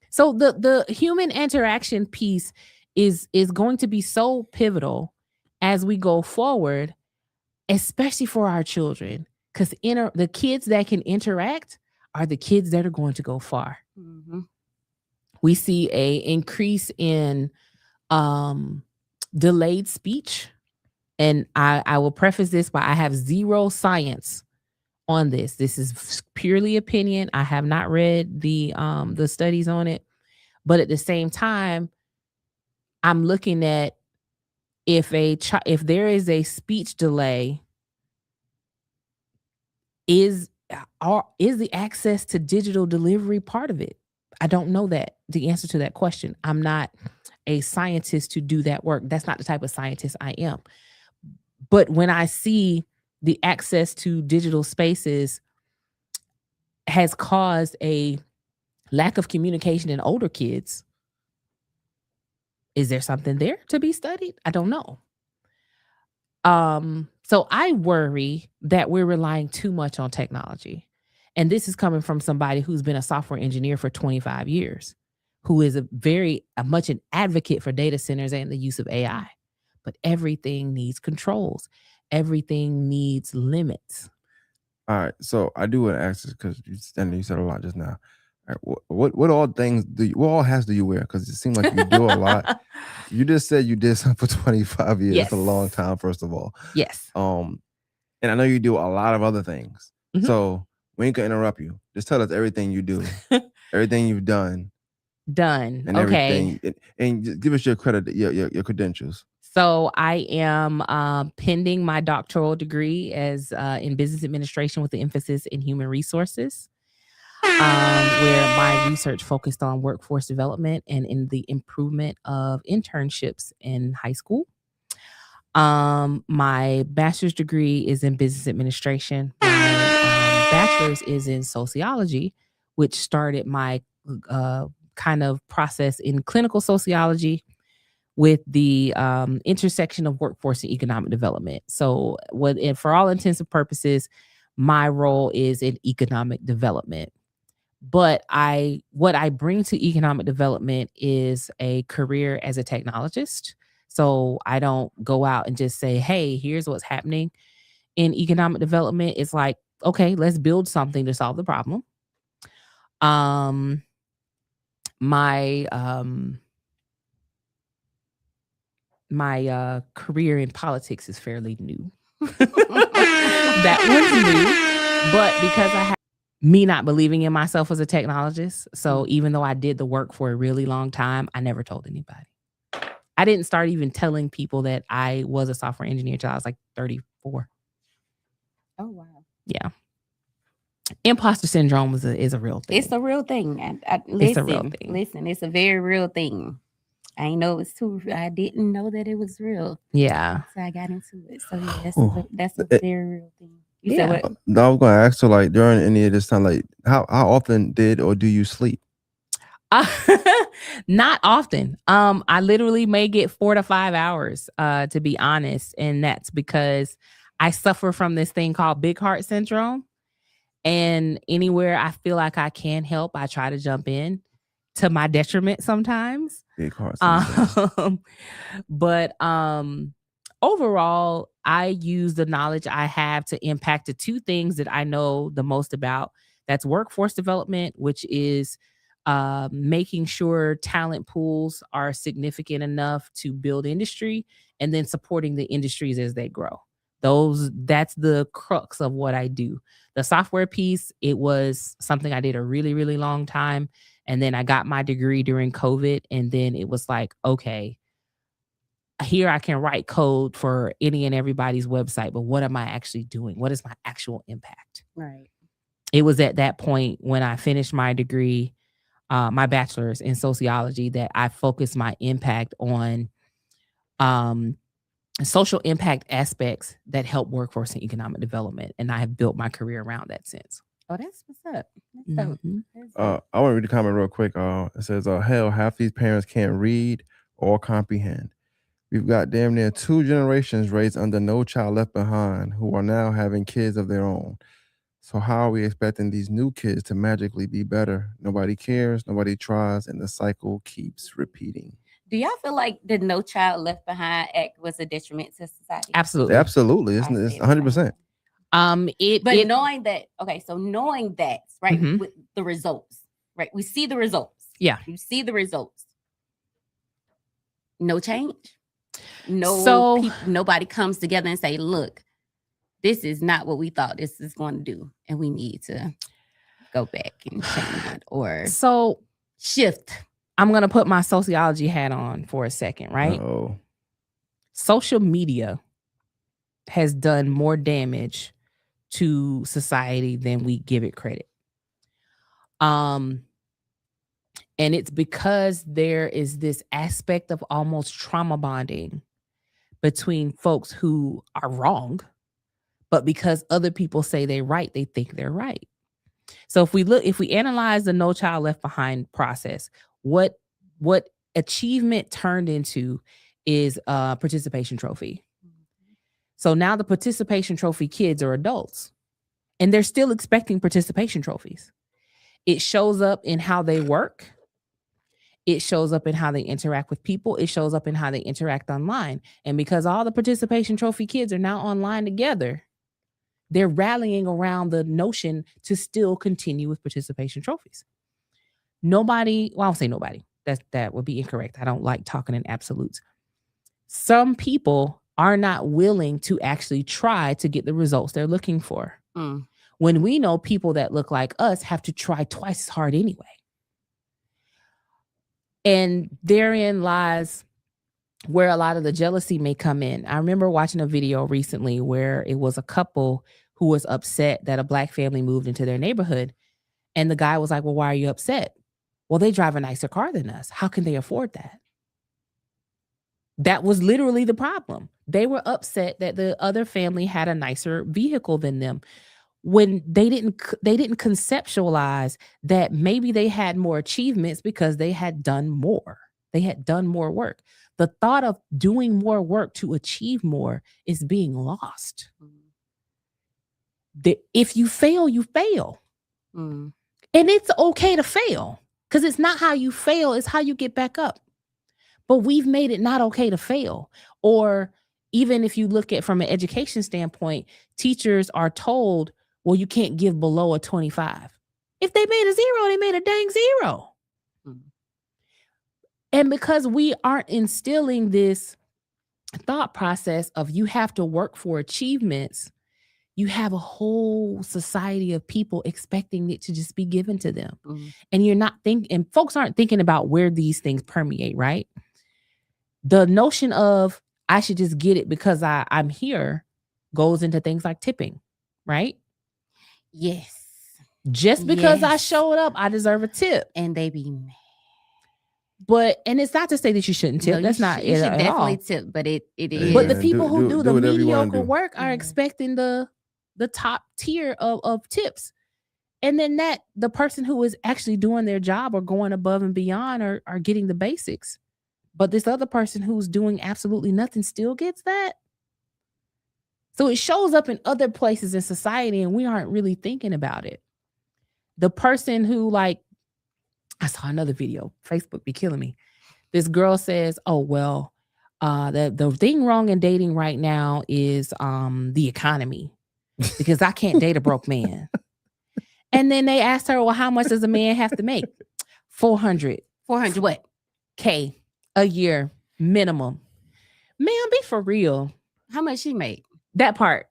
So the human interaction piece is going to be so pivotal as we go forward, especially for our children, because the kids that can interact are the kids that are going to go far. We see a increase in delayed speech. And I will preface this by I have zero science on this. This is purely opinion. I have not read the studies on it. But at the same time, I'm looking at if there is a speech delay, is the access to digital delivery part of it? I don't know the answer to that question. I'm not a scientist to do that work. That's not the type of scientist I am. But when I see the access to digital spaces has caused a lack of communication in older kids, is there something there to be studied? I don't know. So I worry that we're relying too much on technology. And this is coming from somebody who's been a software engineer for 25 years, who is much an advocate for data centers and the use of AI. But everything needs controls. Everything needs limits. All right. So I do want to ask this because you said a lot just now. All right, what all hats do you wear? Because it seems like you do a lot. You just said you did something for 25 years. Yes. That's a long time, first of all. Yes. And I know you do a lot of other things. Mm-hmm. So we ain't gonna interrupt you. Just tell us everything you do, everything you've done. And everything. Okay. And just give us your credit, your credentials. So I am pending my doctoral degree as in business administration with the emphasis in human resources, where my research focused on workforce development and in the improvement of internships in high school. My bachelor's degree is in business administration. My bachelor's is in sociology, which started my kind of process in clinical sociology with the intersection of workforce and economic development. So for all intents and purposes, my role is in economic development. But what I bring to economic development is a career as a technologist. So I don't go out and just say, hey, here's what's happening in economic development. It's like, okay, let's build something to solve the problem. My career in politics is fairly new. That one's new, but because I have me not believing in myself as a technologist. So even though I did the work for a really long time, I never told anybody. I didn't start even telling people that I was a software engineer until I was like 34. Oh, wow. Yeah. Imposter syndrome is a real thing. It's a real thing. Listen, It's a real thing. Listen, it's a very real thing. I didn't know it was too. I didn't know that it was real. Yeah. So I got into it. So yeah, that's a It- very real thing. You Yeah. said what? I was gonna ask, so like during any of this time, like how often did or do you sleep? Not often. I literally may get 4 to 5 hours, to be honest, and that's because I suffer from this thing called big heart syndrome. And anywhere I feel like I can help, I try to jump in, to my detriment sometimes. Big heart syndrome. But overall, I use the knowledge I have to impact the two things that I know the most about. That's workforce development, which is making sure talent pools are significant enough to build industry, and then supporting the industries as they grow. That's the crux of what I do. The software piece, it was something I did a really, really long time. And then I got my degree during COVID. And then it was like, okay, here I can write code for any and everybody's website, but what am I actually doing? What is my actual impact? Right. It was at that point when I finished my degree, my bachelor's in sociology, that I focused my impact on social impact aspects that help workforce and economic development. And I have built my career around that since. Oh, that's what's up. That's dope. Mhm. That's dope. I want to read the comment real quick. It says, hell, half these parents can't read or comprehend. We've got damn near 2 generations raised under No Child Left Behind who are now having kids of their own. So how are we expecting these new kids to magically be better? Nobody cares, nobody tries, and the cycle keeps repeating. Do y'all feel like the No Child Left Behind Act was a detriment to society? Absolutely. Absolutely. It's 100%. But knowing that, okay, so knowing that, right, Mhm. with the results, right? We see the results. Yeah. You see the results. No change. Nobody comes together and say, look, this is not what we thought this is going to do. And we need to go back and change it or shift. I'm going to put my sociology hat on for a second, right? Uh-oh. Social media has done more damage to society than we give it credit. And it's because there is this aspect of almost trauma bonding between folks who are wrong, but because other people say they're right, they think they're right. So if we analyze the No Child Left Behind process, what achievement turned into is a participation trophy. So now the participation trophy kids are adults, and they're still expecting participation trophies. It shows up in how they work. It shows up in how they interact with people. It shows up in how they interact online. And because all the participation trophy kids are now online together, they're rallying around the notion to still continue with participation trophies. Nobody, well, I'll say nobody. That would be incorrect. I don't like talking in absolutes. Some people are not willing to actually try to get the results they're looking for. When we know people that look like us have to try twice as hard anyway. And therein lies where a lot of the jealousy may come in. I remember watching a video recently where it was a couple who was upset that a Black family moved into their neighborhood. And the guy was like, well, why are you upset? Well, they drive a nicer car than us. How can they afford that? That was literally the problem. They were upset that the other family had a nicer vehicle than them, when they didn't conceptualize that maybe they had more achievements because they had done more. They had done more work. The thought of doing more work to achieve more is being lost. If you fail, you fail. And it's okay to fail, because it's not how you fail, it's how you get back up. But we've made it not okay to fail. Or even if you look at from an education standpoint, teachers are told, well, you can't give below a 25. If they made a 0, they made a dang 0. And because we aren't instilling this thought process of you have to work for achievements, you have a whole society of people expecting it to just be given to them. Mm. And you're not thinking, and folks aren't thinking about where these things permeate, right? The notion of I should just get it because I'm here goes into things like tipping, right? Yes. Just because I Yes. showed up, I deserve a tip. And they be mad. And it's not to say that you shouldn't tip. No, That's not you it should at definitely all. tip, but it Hey, is. But the man, people who do the whatever you wanna mediocre do. work are Yeah. expecting the top tier of tips. And then that the person who is actually doing their job or going above and beyond are getting the basics. But this other person who's doing absolutely nothing still gets that. So it shows up in other places in society and we aren't really thinking about it. The person who, like, I saw another video, Facebook be killing me. This girl says, oh, well, the thing wrong in dating right now is the economy because I can't date a broke man. And then they asked her, well, how much does a man have to make? 400 what? K a year minimum. Man, be for real. How much she make? That part.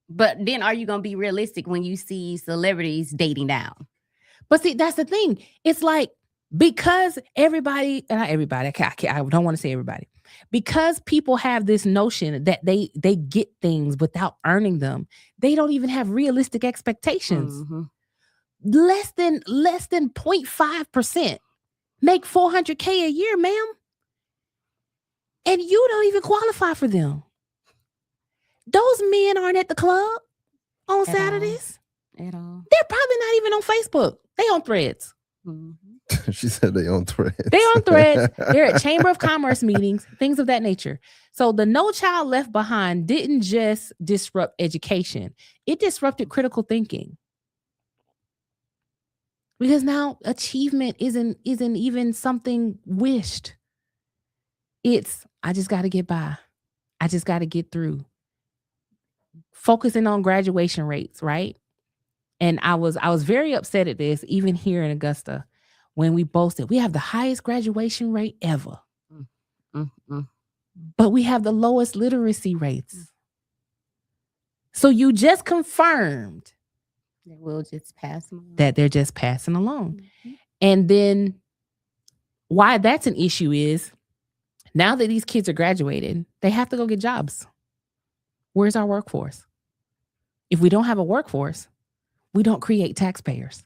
But then are you going to be realistic when you see celebrities dating down? But see, that's the thing. It's like, because everybody, not everybody, I don't want to say everybody, because people have this notion that they get things without earning them, they don't even have realistic expectations. Mm-hmm. Less than 0.5% make 400K a year, ma'am. And you don't even qualify for them. Those men aren't at the club on At Saturdays. At all. They're probably not even on Facebook. They on Threads. Mm-hmm. She said they on Threads. They on Threads. They're at Chamber of Commerce meetings, things of that nature. So the No Child Left Behind didn't just disrupt education. It disrupted critical thinking. Because now achievement isn't even something wished. It's, I just got to get by. I just got to get through. Focusing on graduation rates, right? And I was very upset at this, even here in Augusta, when we boasted we have the highest graduation rate ever. Mm-hmm. But we have the lowest literacy rates. So you just confirmed That we'll just pass them along. that they're just passing along. Mm-hmm. And then why that's an issue is now that these kids are graduated, they have to go get jobs. Where's our workforce? If we don't have a workforce, we don't create taxpayers.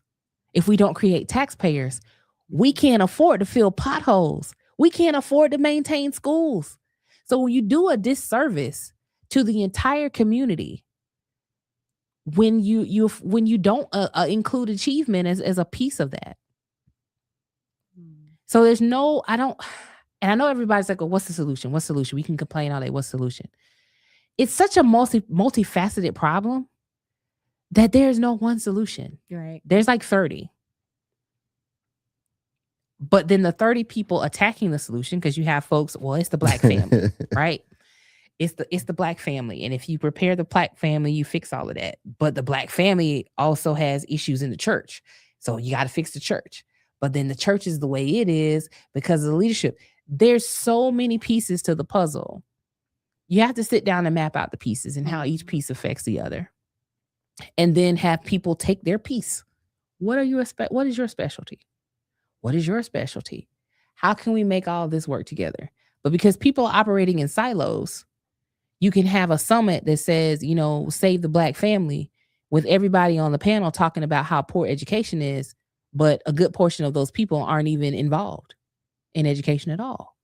If we don't create taxpayers, we can't afford to fill potholes. We can't afford to maintain schools. So when you do a disservice to the entire community, when you don't include achievement as a piece of that. So there's no, and I know everybody's like, well, what's the solution? What's the solution? We can complain all day. What's the solution? It's such a multifaceted problem that there's no one solution. Right. There's like 30. But then the 30 people attacking the solution, because you have folks, well, it's the Black family, right? It's the Black family. And if you prepare the Black family, you fix all of that. But the Black family also has issues in the church. So you got to fix the church. But then the church is the way it is because of the leadership. There's so many pieces to the puzzle. You have to sit down and map out the pieces and how each piece affects the other. And then have people take their piece. What is your specialty? What is your specialty? How can we make all this work together? But because people are operating in silos, you can have a summit that says, save the Black family, with everybody on the panel talking about how poor education is, but a good portion of those people aren't even involved in education at all.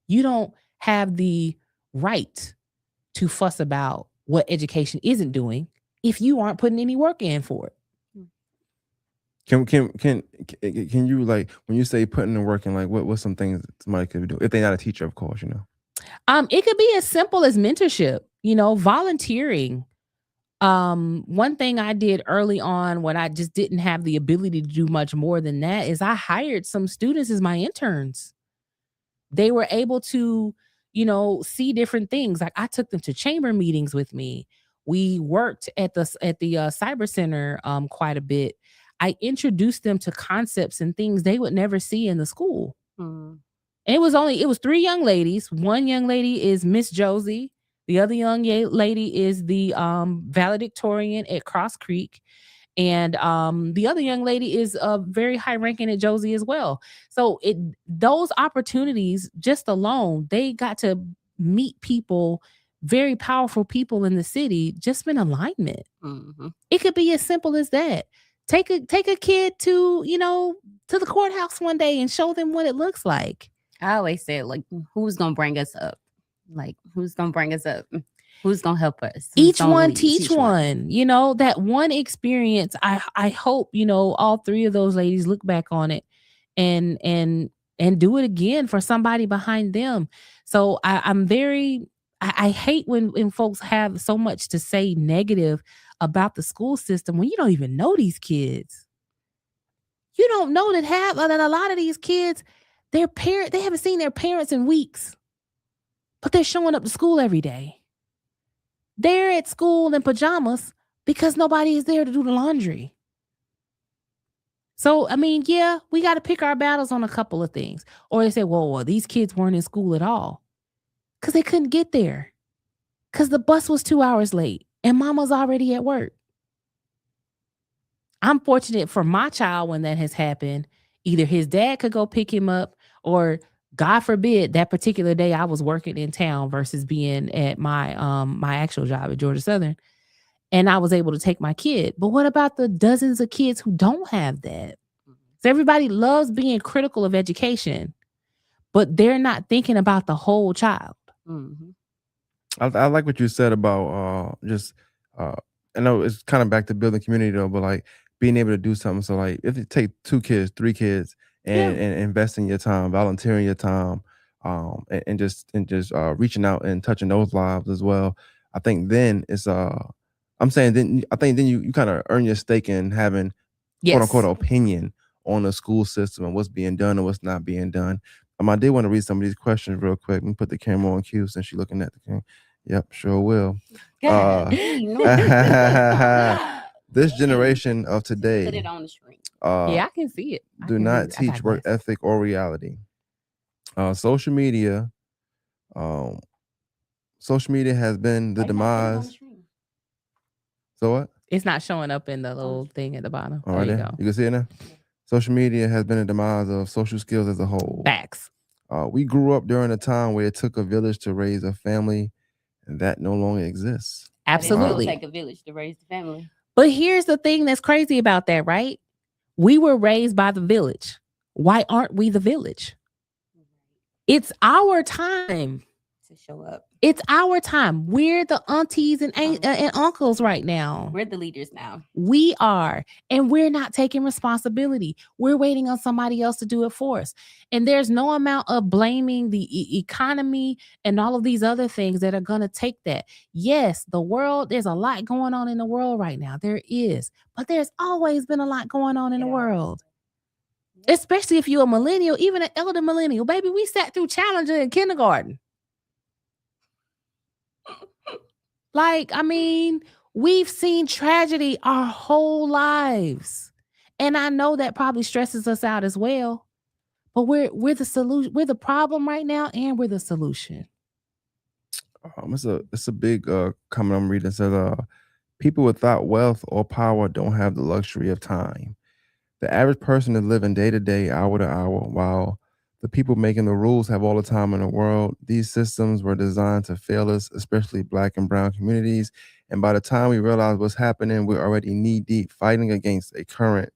You don't have the right to fuss about what education isn't doing if you aren't putting any work in for it. Can you, like, when you say putting the work in, like, what's some things somebody could do if they're not a teacher, of course, It could be as simple as mentorship, volunteering. One thing I did early on when I just didn't have the ability to do much more than that is I hired some students as my interns. They were able to, see different things. Like I took them to chamber meetings with me. We worked at the cyber center quite a bit. I introduced them to concepts and things they would never see in the school. And it was 3 young ladies. One young lady is Miss Josie. The other young lady is the valedictorian at Cross Creek. And the other young lady is very high ranking at Josie as well. So those opportunities just alone, they got to meet people, very powerful people in the city, just in alignment. Mm-hmm. It could be as simple as that. Take a kid to to the courthouse one day and show them what it looks like. I always said, like, who's gonna bring us up? Like, who's gonna bring us up? Who's gonna help us? Each one teach one. That one experience. I hope all three of those ladies look back on it and do it again for somebody behind them. So I'm very. I hate when folks have so much to say negative about the school system when you don't even know these kids. You don't know that a lot of these kids, they haven't seen their parents in weeks, but they're showing up to school every day. They're at school in pajamas because nobody is there to do the laundry. So, I mean, yeah, we got to pick our battles on a couple of things. Or they say, well, these kids weren't in school at all because they couldn't get there because the bus was 2 hours late and mama's already at work. I'm fortunate for my child when that has happened. Either his dad could go pick him up, or God forbid that particular day I was working in town versus being at my my actual job at Georgia Southern, and I was able to take my kid. But what about the dozens of kids who don't have that? So everybody loves being critical of education, but they're not thinking about the whole child. Mm-hmm. I like what you said about I know it's kind of back to building community though, but like being able to do something. So like if you take 2 kids, 3 kids, and investing your time, volunteering your time, and just reaching out and touching those lives as well. I think then it's I'm saying then I think then you kind of earn your stake in having quote unquote opinion on the school system and what's being done and what's not being done. I did want to read some of these questions real quick. Let me put the camera on cue since she's looking at the camera. Yep, sure will. This generation of today. Put it on the screen. Yeah, I can see it. Do not teach work ethic or reality. Social media. Social media has been the demise. So what? It's not showing up in the little thing at the bottom. Oh, right there. You can see it now. Social media has been a demise of social skills as a whole. Facts. We grew up during a time where it took a village to raise a family, and that no longer exists. Absolutely. It take a village to raise the family. But here's the thing that's crazy about that, right? We were raised by the village. Why aren't we the village? It's our time to show up. It's our time. We're the aunties and uncles right now. We're the leaders now. We are. And we're not taking responsibility. We're waiting on somebody else to do it for us. And there's no amount of blaming the economy and all of these other things that are going to take that. Yes, the world, there's a lot going on in the world right now. There is. But there's always been a lot going on in the world. Especially if you're a millennial, even an elder millennial. Baby, we sat through Challenger in kindergarten. Like, I mean, we've seen tragedy our whole lives. And I know that probably stresses us out as well. But we're the solution. We're the problem right now, and we're the solution. It's a big comment I'm reading. It says people without wealth or power don't have the luxury of time. The average person is living day to day, hour to hour, while the people making the rules have all the time in the world. These systems were designed to fail us, especially Black and brown communities. And by the time we realize what's happening, we're already knee deep fighting against a current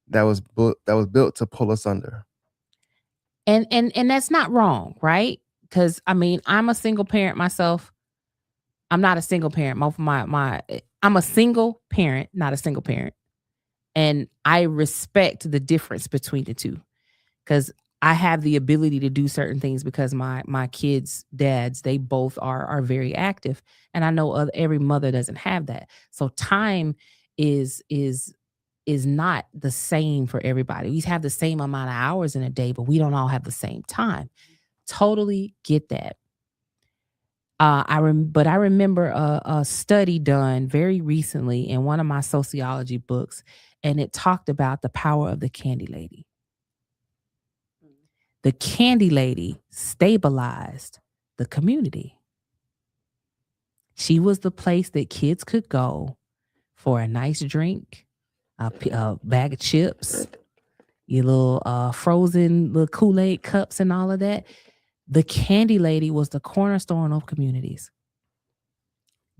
that was built to pull us under. And that's not wrong, right? Because I mean, I'm a single parent myself. I'm not a single parent. I'm a single parent, not a single parent. And I respect the difference between the two. Because I have the ability to do certain things because my kids' dads, they both are very active. And I know every mother doesn't have that. So time is not the same for everybody. We have the same amount of hours in a day, but we don't all have the same time. Totally get that. But I remember a study done very recently in one of my sociology books, and it talked about the power of the candy lady. The candy lady stabilized the community. She was the place that kids could go for a nice drink, a bag of chips, your little frozen little Kool-Aid cups and all of that. The candy lady was the cornerstone of communities.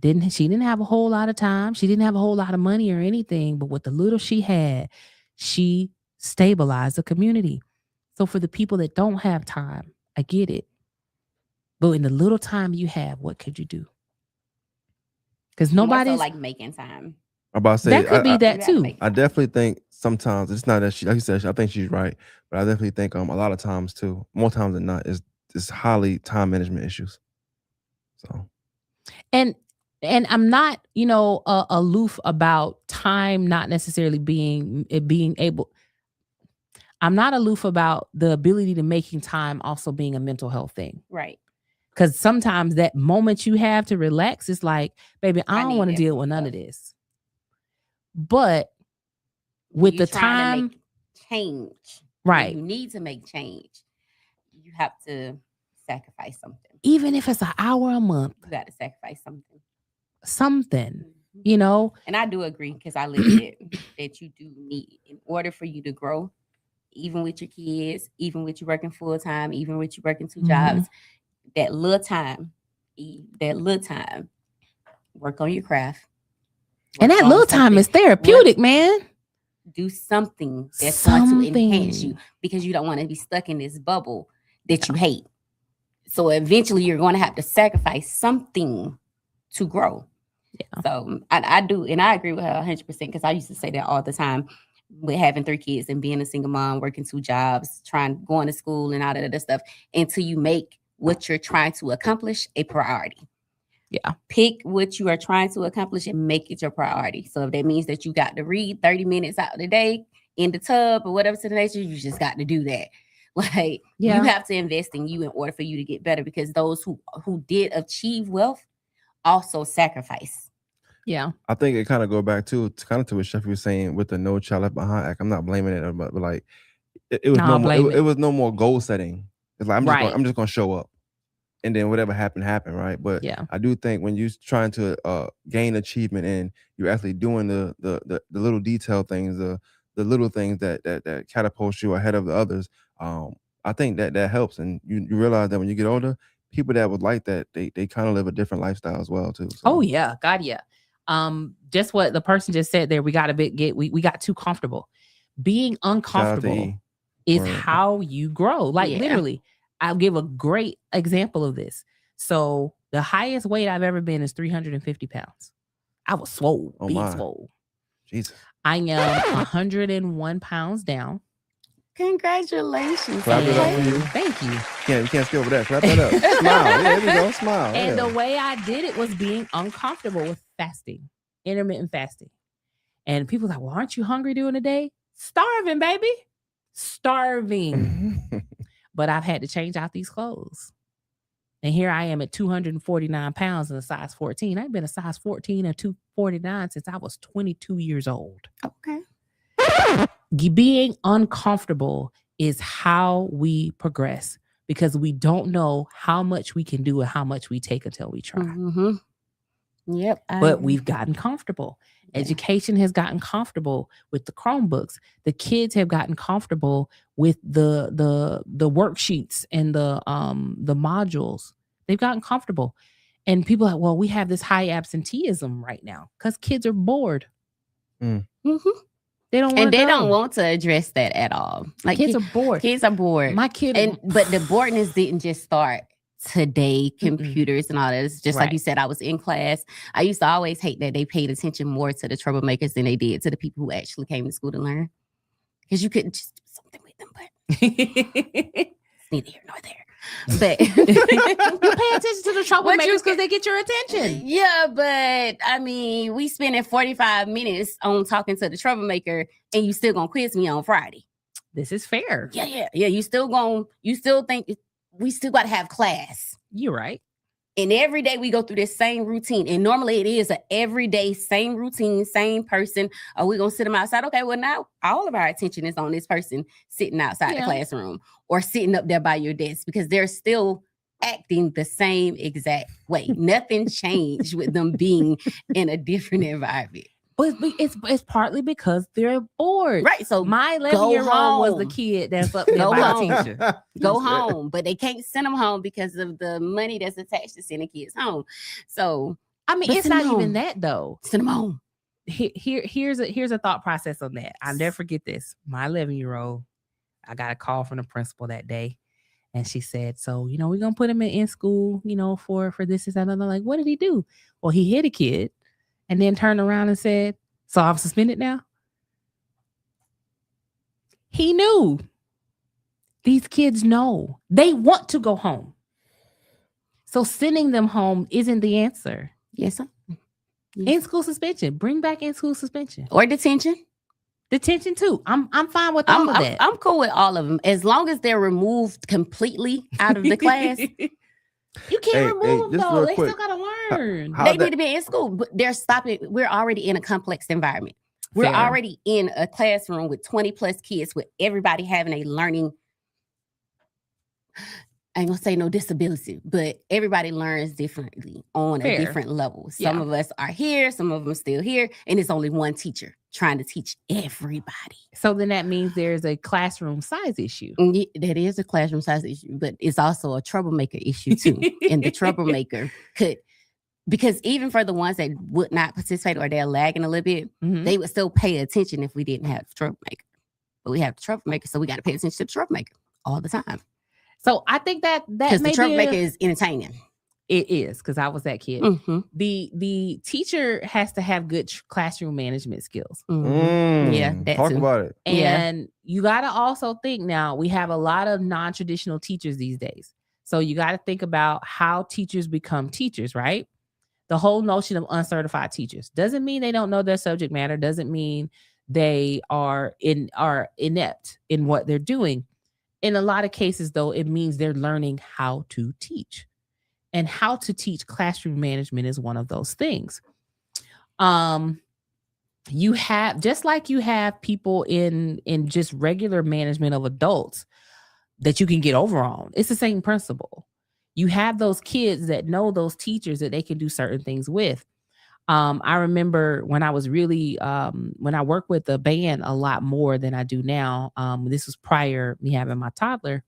She didn't have a whole lot of time. She didn't have a whole lot of money or anything, but with the little she had, she stabilized the community. So for the people that don't have time, I get it. But in the little time you have, what could you do? Because nobody's like making time. I'm about to say that could be that too. I definitely think sometimes it's not that she, like you said, I think she's right, but I definitely think a lot of times too, more times than not, is highly time management issues. So, and I'm not, aloof about time not necessarily being able. I'm not aloof about the ability to making time also being a mental health thing. Right. Because sometimes that moment you have to relax is like, baby, I don't want to deal with none of this. But with the time, to make change, right? You need to make change. You have to sacrifice something, even if it's an hour a month. You got to sacrifice something. And I do agree because I live it that you do need in order for you to grow, even with your kids, even with you working full time, even with you working 2 jobs. That little time, work on your craft. And that little time is therapeutic, man. Do something that's going to enhance you because you don't want to be stuck in this bubble that you hate. So eventually you're going to have to sacrifice something to grow. Yeah. So I do. And I agree with her 100% because I used to say that all the time with having 3 kids and being a single mom, working 2 jobs, going to school and all that other stuff until you make what you're trying to accomplish a priority. Yeah. Pick what you are trying to accomplish and make it your priority. So if that means that you got to read 30 minutes out of the day in the tub or whatever to the nature, you just got to do that. Like you have to invest in you in order for you to get better because those who did achieve wealth also sacrifice. Yeah. I think it kind of go back to what SHEFFIE was saying with the No Child Left Behind Act. I'm not blaming it, but like it was it was no more goal setting. It's like I'm just gonna show up. And then whatever happened, right? But I do think when you're trying to gain achievement and you're actually doing the little detail things, the little things that catapult you ahead of the others, I think that helps. And you realize that when you get older, people that would like that, they kind of live a different lifestyle as well too. So. Oh yeah, God yeah. Just what the person just said there, we got too comfortable. Being uncomfortable is how you grow. Like literally. I'll give a great example of this. So the highest weight I've ever been is 350 pounds. I was swole, swole. Jesus. I am 101 pounds down. Congratulations. Clap it up for you. Thank you. You can't skip over that. Clap that up. Smile. Yeah, there we go. Smile. And the way I did it was being uncomfortable with fasting, intermittent fasting. And people are like, well, aren't you hungry during the day? Starving, baby. Starving. But I've had to change out these clothes. And here I am at 249 pounds in a size 14. I've been a size 14 or 249 since I was 22 years old. Okay. Being uncomfortable is how we progress because we don't know how much we can do and how much we take until we try. Mm-hmm. Yep. But we've gotten comfortable. Education has gotten comfortable with the Chromebooks. The kids have gotten comfortable with the worksheets and the modules. They've gotten comfortable. And people are like, well, we have this high absenteeism right now because kids are bored. Mm-hmm. They don't want to address that at all. Like kids are bored. Kids are bored. My kid, but the boredness didn't just start today. Computers and all that. It's just like you said. I was in class. I used to always hate that they paid attention more to the troublemakers than they did to the people who actually came to school to learn. Because you couldn't just do something with them, but it's neither here nor there. But you pay attention to the troublemakers because they get your attention. Yeah, but I mean, we spending 45 minutes on talking to the troublemaker, and you still gonna quiz me on Friday. This is fair. Yeah. You still think we still got to have class. You're right. And every day we go through this same routine. And normally it is an everyday same routine, same person. Are we going to sit them outside? Okay, well, now all of our attention is on this person sitting outside the classroom or sitting up there by your desk because they're still acting the same exact way. Nothing changed with them being in a different environment. But it's partly because they're bored. Right. So my 11-year-old was the kid that's up there Go by home. the teacher. Go home. But they can't send them home because of the money that's attached to sending kids home. So I mean, it's not even that though. Send them home. Here's a thought process on that. I'll never forget this. My 11-year-old, I got a call from the principal that day. And she said, so, we're going to put him in school, for this and that. And I'm like, what did he do? Well, he hit a kid and then turned around and said, so I'm suspended now? He knew. These kids know. They want to go home. So sending them home isn't the answer. Yes, sir. In-school suspension. Bring back in-school suspension. Or detention. Detention too. I'm fine with all of that. I'm cool with all of them. As long as they're removed completely out of the class. You can't remove them though. They still gotta learn. They need to be in school, but they're stopping. We're already in a complex environment. We're already in a classroom with 20 plus kids with everybody having a learning. I ain't gonna say no disability, but everybody learns differently on a different level. Some of us are here, some of them still here, and it's only one teacher trying to teach everybody. So then that means there's a classroom size issue. That is a classroom size issue, but it's also a troublemaker issue too. And the troublemaker could, because even for the ones that would not participate or they're lagging a little bit, they would still pay attention if we didn't have the troublemaker. But we have the troublemaker, so we got to pay attention to the troublemaker all the time. So I think that because the troublemaker is entertaining. It is, because I was that kid. The teacher has to have good classroom management skills. Yeah, talk about it. And you got to also think now, we have a lot of non-traditional teachers these days. So you got to think about how teachers become teachers, right? The whole notion of uncertified teachers doesn't mean they don't know their subject matter, doesn't mean they are inept in what they're doing. In a lot of cases, though, it means they're learning how to teach. And how to teach classroom management is one of those things. You have, just like you have people in just regular management of adults that you can get over on. It's the same principle. You have those kids that know those teachers that they can do certain things with. I remember when I was really, when I worked with the band a lot more than I do now, this was prior me having my toddler,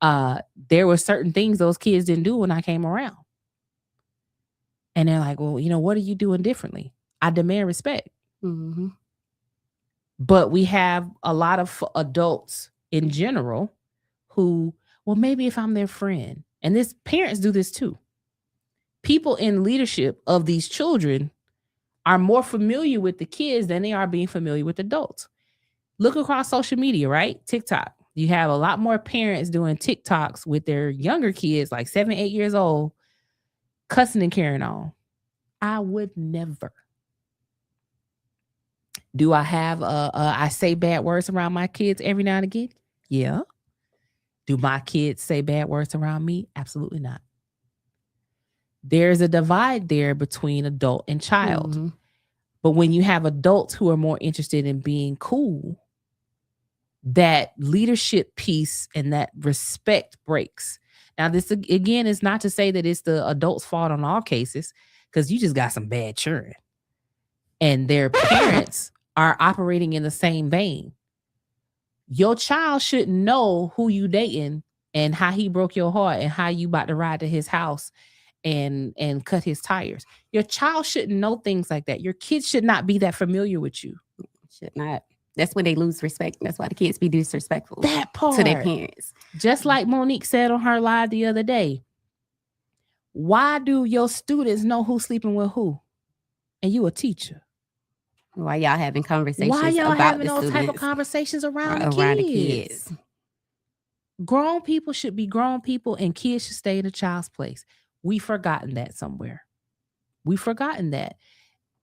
there were certain things those kids didn't do when I came around. And they're like, well, what are you doing differently? I demand respect. But we have a lot of adults in general who, well, maybe if I'm their friend, and this parents do this too. People in leadership of these children are more familiar with the kids than they are being familiar with adults. Look across social media, right? TikTok. You have a lot more parents doing TikToks with their younger kids, like 7, 8 years old, cussing and carrying on. I would never. Do I have I say bad words around my kids every now and again? Yeah. Do my kids say bad words around me? Absolutely not. There's a divide there between adult and child. But when you have adults who are more interested in being cool, that leadership piece and that respect breaks. Now, this again is not to say that it's the adult's fault on all cases, because you just got some bad children and their parents are operating in the same vein. Your child shouldn't know who you dating and how he broke your heart and how you about to ride to his house and cut his tires. Your child shouldn't know things like that. Your kids should not be that familiar with you. Should not. That's when they lose respect. That's why the kids be disrespectful that part to their parents. Just like Monique said on her live the other day. Why do your students know who's sleeping with who? And you a teacher. Why y'all having conversations Why y'all about having the those type of conversations around the kids? Grown people should be grown people and kids should stay in a child's place. We've forgotten that somewhere. We've forgotten that.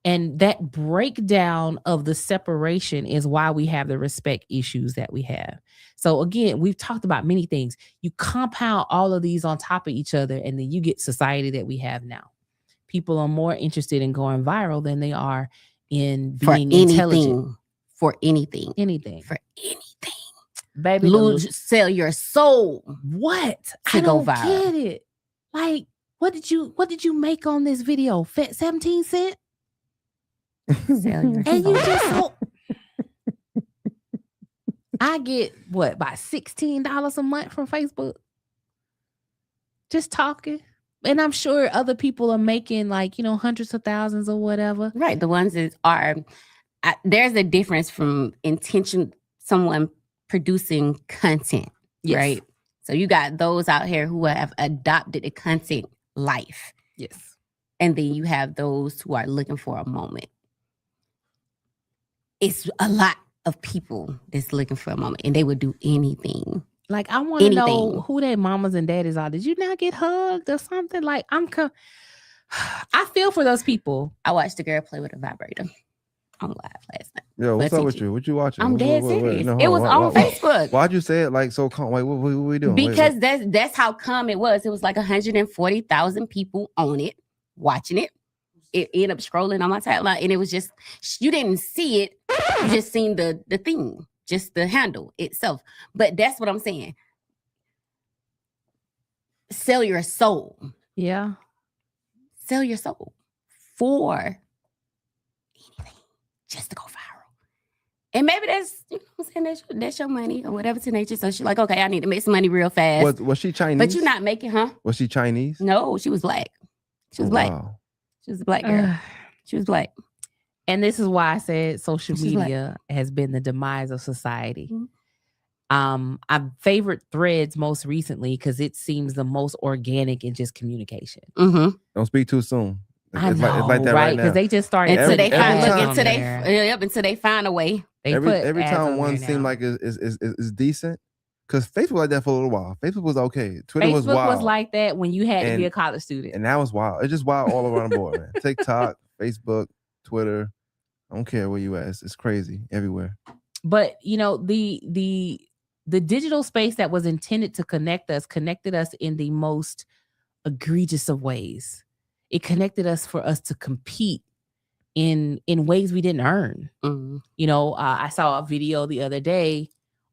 And that breakdown of the separation is why we have the respect issues that we have. So again, we've talked about many things. You compound all of these on top of each other, and then you get society that we have now. People are more interested in going viral than they are in being intelligent. For anything. Baby, sell your soul. What? To I go don't viral. get it. Like, what did you make on this video? 17 cents? Cellular And you soul. just sold. I get what, about $16 a month from Facebook? Just talking. And I'm sure other people are making like, hundreds of thousands or whatever. Right. The ones that are, there's a difference from someone producing content, Yes. right? So you got those out here who have adopted a content life. Yes. And then you have those who are looking for a moment. It's a lot of people that's looking for a moment, and they would do anything. Like, I want to know who their mamas and daddies are. Did you not get hugged or something? Like, I feel for those people. I watched a girl play with a vibrator on live last night. Yo, what's up with you? What you watching? I'm dead serious. No, it was on Facebook. Why'd you say it like so calm? Wait, what we doing? Because that's how calm it was. It was like 140,000 people on it, watching it. It ended up scrolling on my timeline, and it was just, you didn't see it. You just seen the thing, just the handle itself. But that's what I'm saying. Sell your soul. Yeah. Sell your soul for anything, just to go viral. And maybe that's, what I'm saying, that's your money or whatever to nature. So she's like, okay, I need to make some money real fast. Was she Chinese? But you're not making, huh? Was she Chinese? No, she was black. She was black. Wow. She was a black girl. She was black. And this is why I said social media has been the demise of society. Mm-hmm. I've favored Threads most recently because it seems the most organic in just communication. Mm-hmm. Don't speak too soon. I know, it's like that right? Because they just started until they find a way. Every time one seemed like is decent. Because Facebook like that for a little while. Facebook was okay. Twitter was wild. Facebook was like that when you had to be a college student. And that was wild. It's just wild all around the board, man. TikTok, Facebook, Twitter. I don't care where you at. It's crazy everywhere. But the digital space that was intended to connected us in the most egregious of ways. It connected us for us to compete in ways we didn't earn. Mm-hmm. I saw a video the other day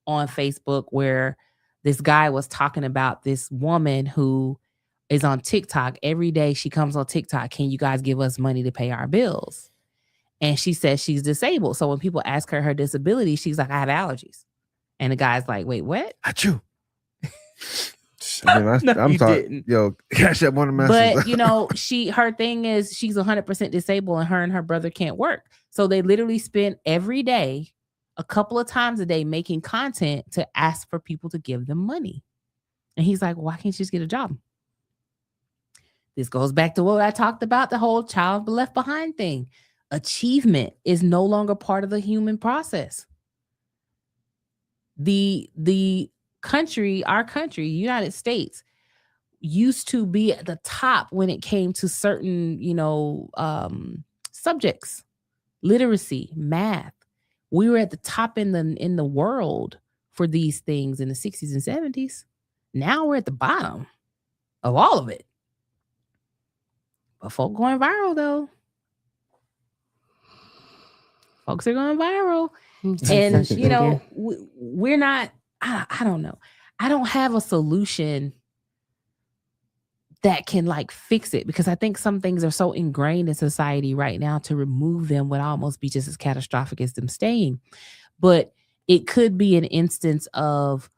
on Facebook where this guy was talking about this woman who is on TikTok. Every day she comes on TikTok, can you guys give us money to pay our bills? And she says she's disabled. So when people ask her disability, she's like, I have allergies. And the guy's like, wait, what? Achoo. I'm sorry. Yo, cash up one of the messages. But her thing is she's 100% disabled and her brother can't work. So they literally spend every day, a couple of times a day, making content to ask for people to give them money. And he's like, why can't you just get a job? This goes back to what I talked about, the whole child left behind thing. Achievement is no longer part of the human process. The country, our country, United States, used to be at the top when it came to certain, subjects, literacy, math. We were at the top in the world for these things in the 60s and 70s. Now we're at the bottom of all of it. But folk going viral though. Folks are going viral. And we're not, I don't know. I don't have a solution that can fix it, because I think some things are so ingrained in society right now, to remove them would almost be just as catastrophic as them staying. But it could be an instance of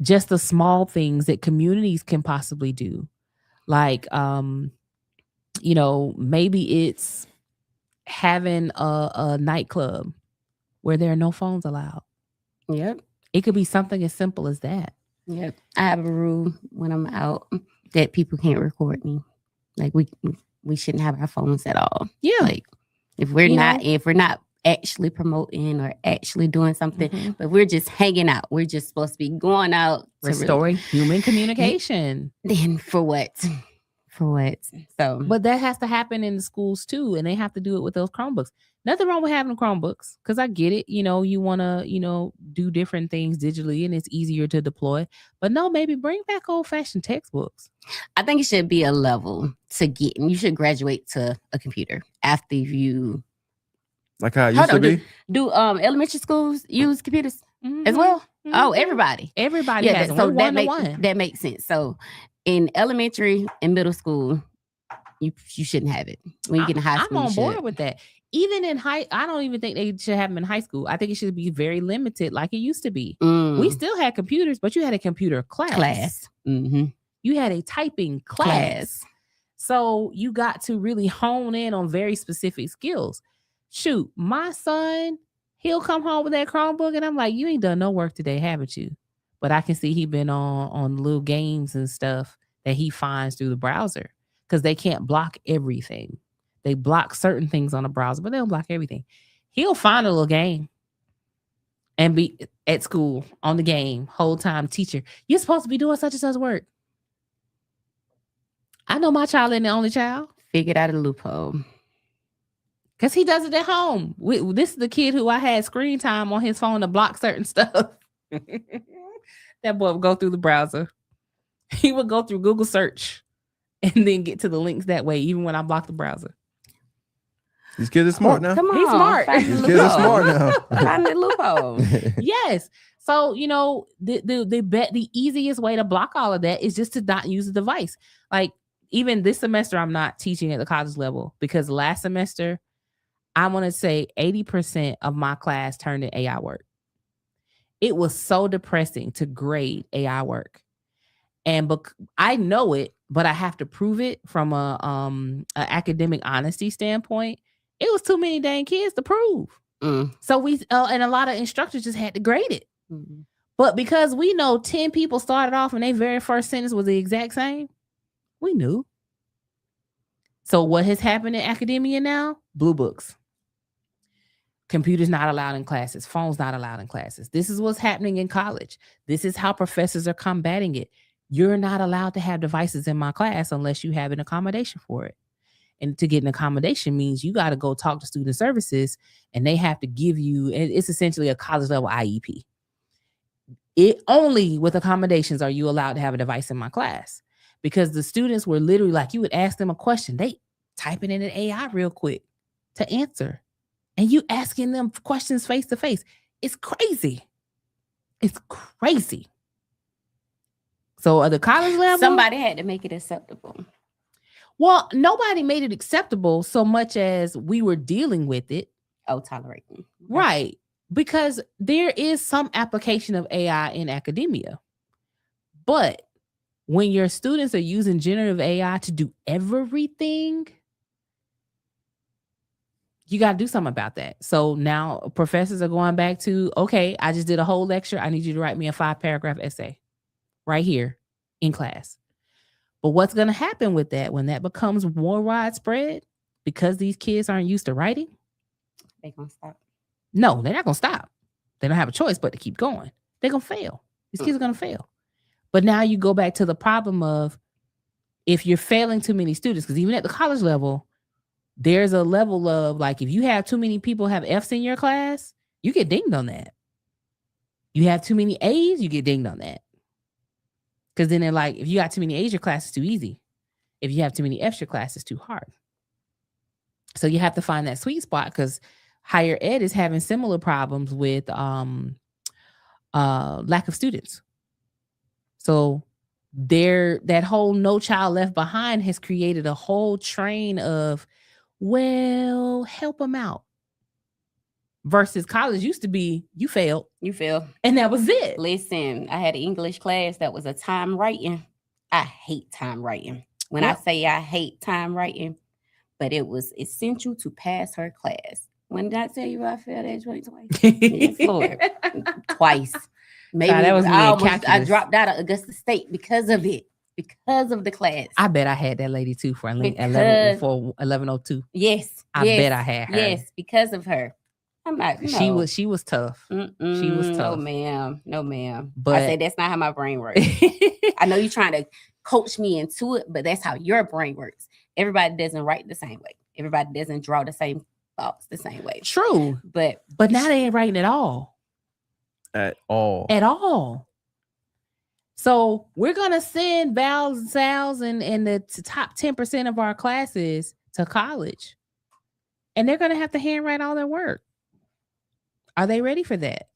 just the small things that communities can possibly do. Like, maybe it's having a nightclub where there are no phones allowed. Yep. It could be something as simple as that. Yep. I have a rule when I'm out that people can't record me. Like we shouldn't have our phones at all. Yeah. Like if we're not actually promoting or actually doing something, but we're just hanging out. We're just supposed to be going out, restoring human communication. Then for what? For what? So, but that has to happen in the schools too, and they have to do it with those Chromebooks. Nothing wrong with having Chromebooks, because I get it. You want to, do different things digitally, and it's easier to deploy. But no, maybe bring back old-fashioned textbooks. I think it should be a level to get, and you should graduate to a computer after you. Like how it used to be? Do elementary schools use computers as well? Oh, everybody. Everybody has so one-to-one. that makes sense. So in elementary and middle school, you shouldn't have it. When you get in high school, I'm on board should. with that. Even in I don't even think they should have them in high school. I think it should be very limited, like it used to be. We still had computers, but you had a computer class. Mm-hmm. You had a typing class. So you got to really hone in on very specific skills. Shoot, my son, he'll come home with that Chromebook, and I'm like, you ain't done no work today, haven't you? But I can see he been on little games and stuff that he finds through the browser, because they can't block everything. They block certain things on the browser, but they don't block everything. He'll find a little game and be at school on the game whole time. Teacher, you're supposed to be doing such and such work. I know my child ain't the only child. Figured out a loophole. Because he does it at home. This is the kid who I had screen time on his phone to block certain stuff. That boy would go through the browser. He would go through Google search and then get to the links that way, even when I block the browser. These kids are smart now. Come on. He's smart. These kids are smart now. Find the loophole. Yes. So, you know, the easiest way to block all of that is just to not use the device. Like, even this semester, I'm not teaching at the college level, because last semester, I want to say 80% of my class turned in AI work. It was so depressing to grade AI work. And I know it, but I have to prove it from a academic honesty standpoint. It was too many dang kids to prove. So we and a lot of instructors just had to grade it. But because we know 10 people started off and their very first sentence was the exact same, we knew. So what has happened in academia now? Blue books. Computers not allowed in classes. Phones not allowed in classes. This is what's happening in college. This is how professors are combating it. You're not allowed to have devices in my class unless you have an accommodation for it. And to get an accommodation means you got to go talk to student services, and they have to give you, it's essentially a college level IEP. It only with accommodations are you allowed to have a device in my class, because the students were literally like, you would ask them a question, they typing in an AI real quick to answer, and you asking them questions face to face. It's crazy. It's crazy. So at the college level, somebody had to make it acceptable. Well, nobody made it acceptable so much as we were dealing with it. Oh, tolerating. Right. Because there is some application of AI in academia. But when your students are using generative AI to do everything, you got to do something about that. So now professors are going back to, okay, I just did a whole lecture. I need you to write me a 5-paragraph essay right here in class. But what's going to happen with that when that becomes more widespread, because these kids aren't used to writing? They're going to stop. No, they're not going to stop. They don't have a choice but to keep going. They're going to fail. These kids are going to fail. But now you go back to the problem of, if you're failing too many students, because even at the college level, there's a level of, like, if you have too many people have F's in your class, you get dinged on that. You have too many A's, you get dinged on that. Because then they're like, if you got too many A's, your class is too easy. If you have too many F's, your class is too hard. So you have to find that sweet spot, because higher ed is having similar problems with lack of students. So that whole No Child Left Behind has created a whole train of, well, help them out. Versus college used to be, you failed. You failed. And that was it. Listen, I had an English class that was a time writing. I hate time writing. When I say I hate time writing, but it was essential to pass her class. When did I tell you I failed that joint twice? Yes, Lord. Twice. Maybe that was me. I dropped out of Augusta State because of it. Because of the class. I bet I had that lady too for 1102. Yes. I bet I had her. Yes, because of her. I'm like, no. She was tough. She was tough. No, ma'am. But I say that's not how my brain works. I know you're trying to coach me into it, but that's how your brain works. Everybody doesn't write the same way. Everybody doesn't draw the same thoughts the same way. True. But now they ain't writing at all. At all. So we're gonna send vowels and sounds and the top 10% of our classes to college, and they're gonna have to handwrite all their work. Are they ready for that?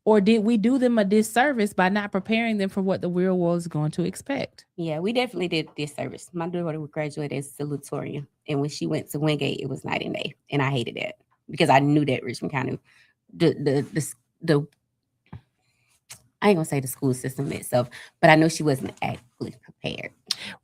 Or did we do them a disservice by not preparing them for what the real world is going to expect? Yeah, we definitely did disservice. My daughter would graduate as salutatorian, and when she went to Wingate, it was night and day, and I hated that because I knew that Richmond County, the I ain't gonna say the school system itself, but I know she wasn't adequately prepared.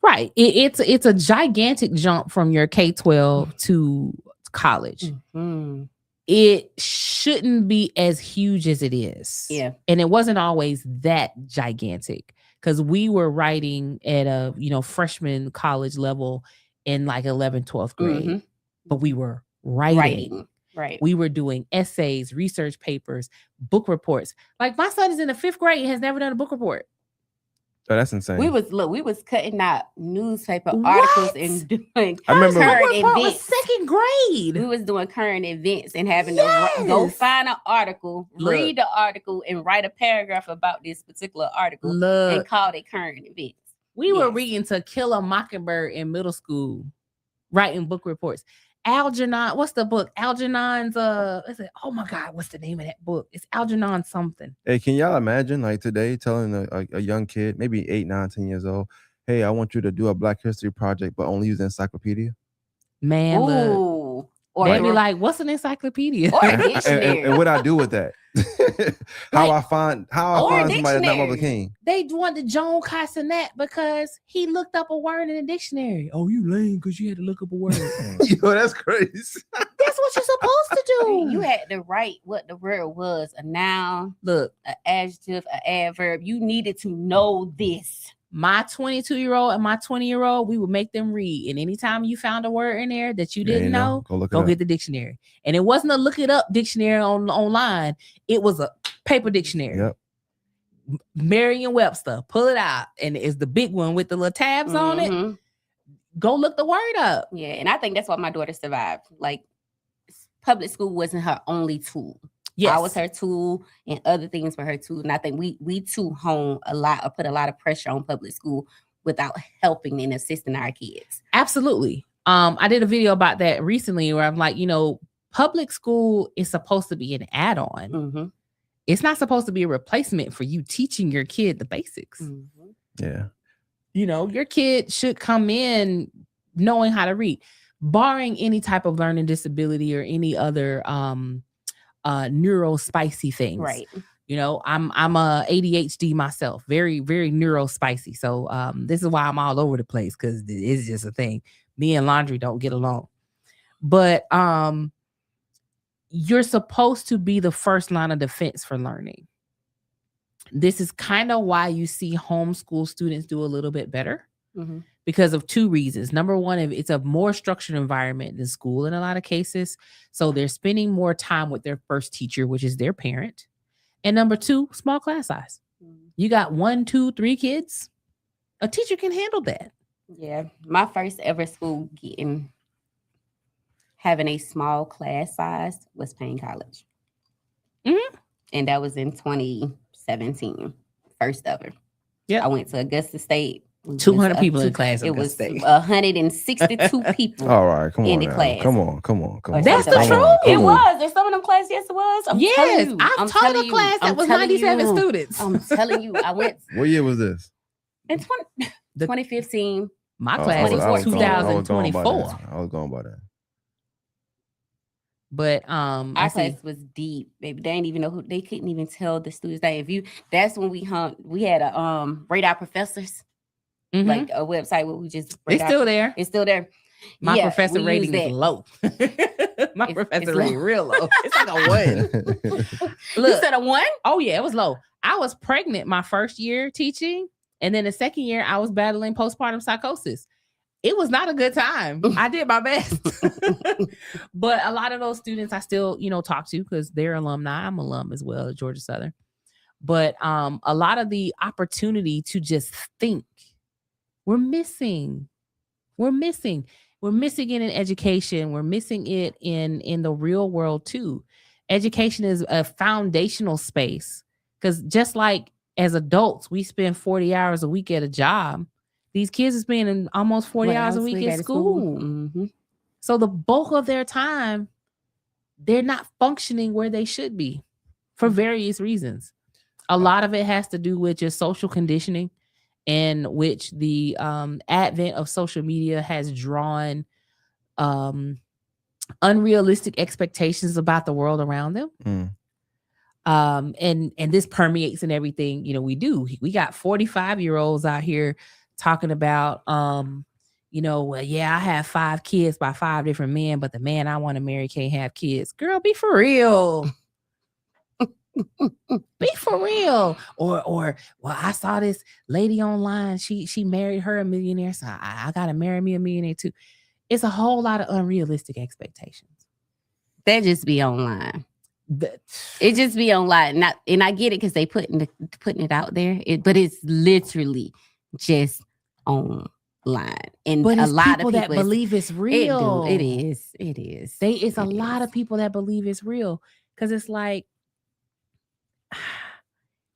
Right. It's a gigantic jump from your K-12 to college. Mm-hmm. It shouldn't be as huge as it is. Yeah. And it wasn't always that gigantic because we were writing at a, freshman college level in like 11th, 12th grade. Mm-hmm. But we were writing. Right. We were doing essays, research papers, book reports. Like my son is in the 5th grade and has never done a book report. Oh, that's insane. We was cutting out newspaper articles and doing I remember current events. 2nd grade. We was doing current events and having to go find an article, read the article, and write a paragraph about this particular article and call it current events. We were reading To Kill a Mockingbird in middle school, writing book reports. Algernon, what's the book? Algernon's oh my God, what's the name of that book? It's Algernon something. Hey, can y'all imagine like today telling a young kid, maybe 8, 9, 10 years old, hey, I want you to do a Black History project, but only use the encyclopedia? Man, look. Or they'd be like, what's an encyclopedia? Or a dictionary. and what I do with that? how I find somebody that's not Mother King. They wanted Joan Carsonet because he looked up a word in a dictionary. Oh, you lame because you had to look up a word. Yo, that's crazy. That's what you're supposed to do. You had to write what the word was, a noun, look, an adjective, an adverb. You needed to know this. My 22-year-old and my 20-year-old, we would make them read. And anytime you found a word in there that you didn't know, go get the dictionary. And it wasn't a look it up dictionary online. It was a paper dictionary. Yep. Merriam-Webster, pull it out. And it's the big one with the little tabs on it. Go look the word up. Yeah, and I think that's why my daughter survived. Like, public school wasn't her only tool. Yes. I was her tool and other things were her tool. And I think we too hone a lot or put a lot of pressure on public school without helping and assisting our kids. Absolutely. I did a video about that recently where I'm like, public school is supposed to be an add-on. Mm-hmm. It's not supposed to be a replacement for you teaching your kid the basics. Mm-hmm. Yeah. Your kid should come in knowing how to read, barring any type of learning disability or any other neurospicy things. Right. I'm a ADHD myself, very, very neurospicy. So this is why I'm all over the place because it's just a thing. Me and laundry don't get along. But you're supposed to be the first line of defense for learning. This is kind of why you see homeschool students do a little bit better. Mm-hmm. Because of 2 reasons. Number one, it's a more structured environment than school in a lot of cases. So they're spending more time with their first teacher, which is their parent. And number 2, small class size. You got 1, 2, 3 kids. A teacher can handle that. Yeah. My first ever school having a small class size was Payne College. Mm-hmm. And that was in 2017. First ever. Yeah. I went to Augusta State. 200 people in class. It was 162 people. All right, come on in the class. Come on. That's the truth. It was. There's some of them classes. Yes, it was. I've taught a class that was 97 students. I'm telling you, I went. What year was this? In 2015. My class was 2024. I was going by that. But our class was deep, baby. They didn't even know they couldn't even tell the students that that's when we had a radar professors. Mm-hmm. Like a website where we just it's still there. It's still there. My professor rating is low. My professor rating real low. It's like a 1. Look, you said a 1? Oh yeah, it was low. I was pregnant my first year teaching, and then the second year I was battling postpartum psychosis. It was not a good time. I did my best. But a lot of those students I still, talk to because they're alumni. I'm alum as well at Georgia Southern. But a lot of the opportunity to just think, we're missing it in education. We're missing it in the real world too. Education is a foundational space because just like as adults, we spend 40 hours a week at a job. These kids are spending almost 40 hours a week at school. Mm-hmm. So the bulk of their time, they're not functioning where they should be. for various reasons. A lot of it has to do with just social conditioning, in which the advent of social media has drawn unrealistic expectations about the world around them. And this permeates in everything, you know, we do. We got 45-year-olds out here talking about you know, well, yeah, I have 5 kids by 5 different men, but the man I want to marry can't have kids. Girl, be for real. Be for real. Or well, I saw this lady online. She married her a millionaire, so I gotta marry me a millionaire too. It's a whole lot of unrealistic expectations. That just be online. It just be online. And I get it because they putting it out there. But it's literally just online. And but a lot people of people that believe it's real. It is. It's a lot of people that believe it's real, because it's like,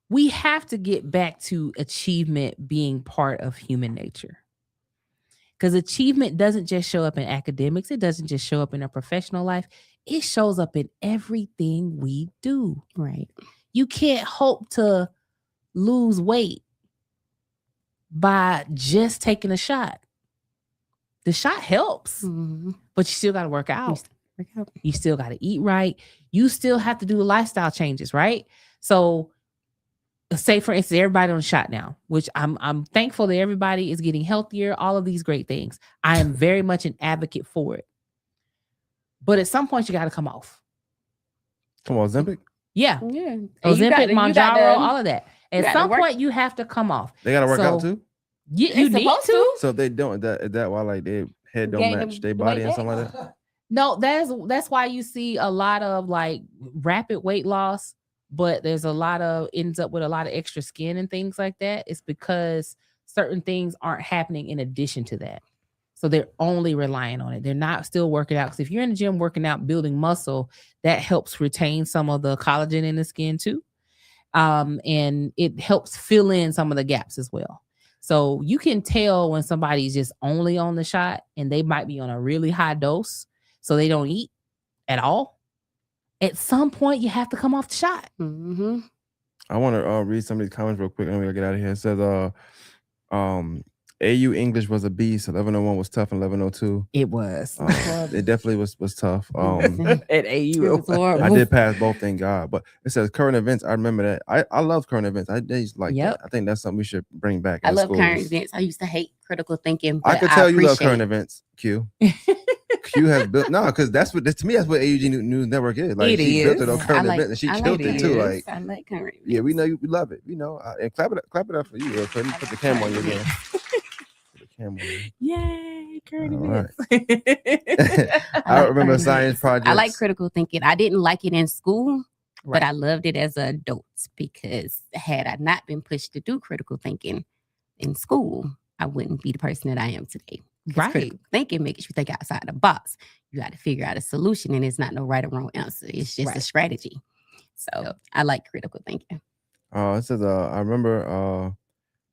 we have to get back to achievement being part of human nature. Because achievement doesn't just show up in academics. It doesn't just show up in our professional life. It shows up in everything we do. Right. You can't hope to lose weight by just taking a shot. The shot helps, but you still got to work out. You still got to eat right. You still have to do the lifestyle changes, right? So say, for instance, everybody on the shot now, which I'm thankful that everybody is getting healthier, all of these great things. I am very much an advocate for it. But at some point, you got to come off. Come on, Ozempic? Yeah. Ozempic, Mounjaro, all of that. At some point, you have to come off. They got to work out too? You need to. So if they don't, is that why like their head don't match their body and something like that? No, that's why you see a lot of like rapid weight loss, but there's a lot of ends up with a lot of extra skin and things like that. It's because certain things aren't happening in addition to that. So they're only relying on it. They're not still working out. Because if you're in the gym working out, building muscle, that helps retain some of the collagen in the skin too. And it helps fill in some of the gaps as well. So you can tell when somebody's just only on the shot and they might be on a really high dose, so they don't eat at all. At some point, you have to come off the shot. I want to read some of these comments real quick, and we'll get out of here. It says, AU English was a beast. 1101 was tough, and 1102. It was. It definitely was tough. At AU, I did pass both, thank God. But it says current events. I remember that. I love current events. I just like that. I think that's something we should bring back. I love current events. I used to hate critical thinking. But I could tell you love current events, Q. Q has built because that's what to me that's what AUG News Network is. Like she built it on current events and she killed it too. Like I like current events. Yeah, we know you love it. You know, and clap it up for you. Real quick. Put the camera on you again. Yay, current events. I remember science projects. I like critical thinking. I didn't like it in school, but I loved it as an adult, because had I not been pushed to do critical thinking in school, I wouldn't be the person that I am today. Critical thinking makes you think outside the box. You got to figure out a solution, and it's not no right or wrong answer. It's just a strategy. So I like critical thinking. It says, I remember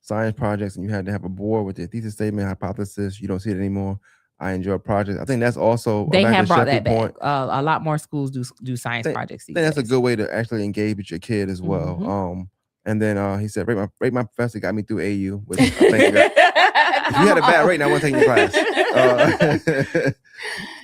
science projects, and you had to have a board with the thesis statement, hypothesis. You don't see it anymore. I enjoy projects. I think that's also they have brought that back. A lot more schools do science projects. I think that's a good way to actually engage with your kid as well. And then he said, rate my professor got me through AU, which I think if you had a bad rate, I wasn't taking your class.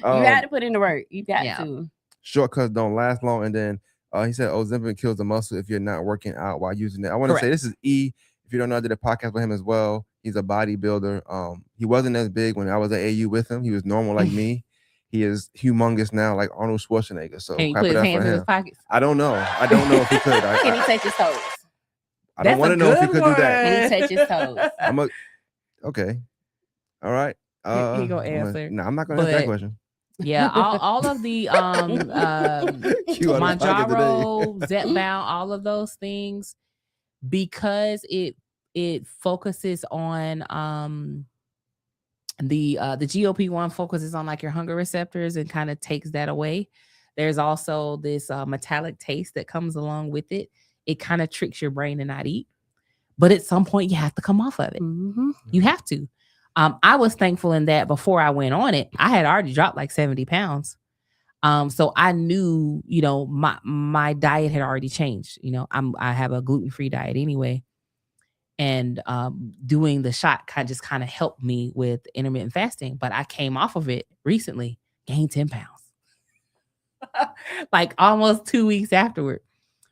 You had to put in the work. You got to. Shortcuts don't last long. And then he said, Ozempic kills the muscle if you're not working out while using it. I want to say this is E. If you don't know, I did a podcast with him as well. He's a bodybuilder. He wasn't as big when I was at AU with him. He was normal like me. He is humongous now, like Arnold Schwarzenegger. So can he put his hands in his pockets? I don't know if he could. Can he touch his toes? I don't want to know if he could do that. Can he touch his toes? Okay. All right. He gonna answer. No, I'm not gonna answer that question. Yeah, all of the Mounjaro, Zepbound, all of those things, because it focuses on the GLP-1 focuses on like your hunger receptors and kind of takes that away. There's also this metallic taste that comes along with it. It kind of tricks your brain to not eat, but at some point you have to come off of it. You have to. I was thankful in that before I went on it, I had already dropped like 70 pounds. So I knew, my diet had already changed. I have a gluten-free diet anyway. And doing the shot kind of helped me with intermittent fasting. But I came off of it recently, gained 10 pounds, like almost 2 weeks afterward.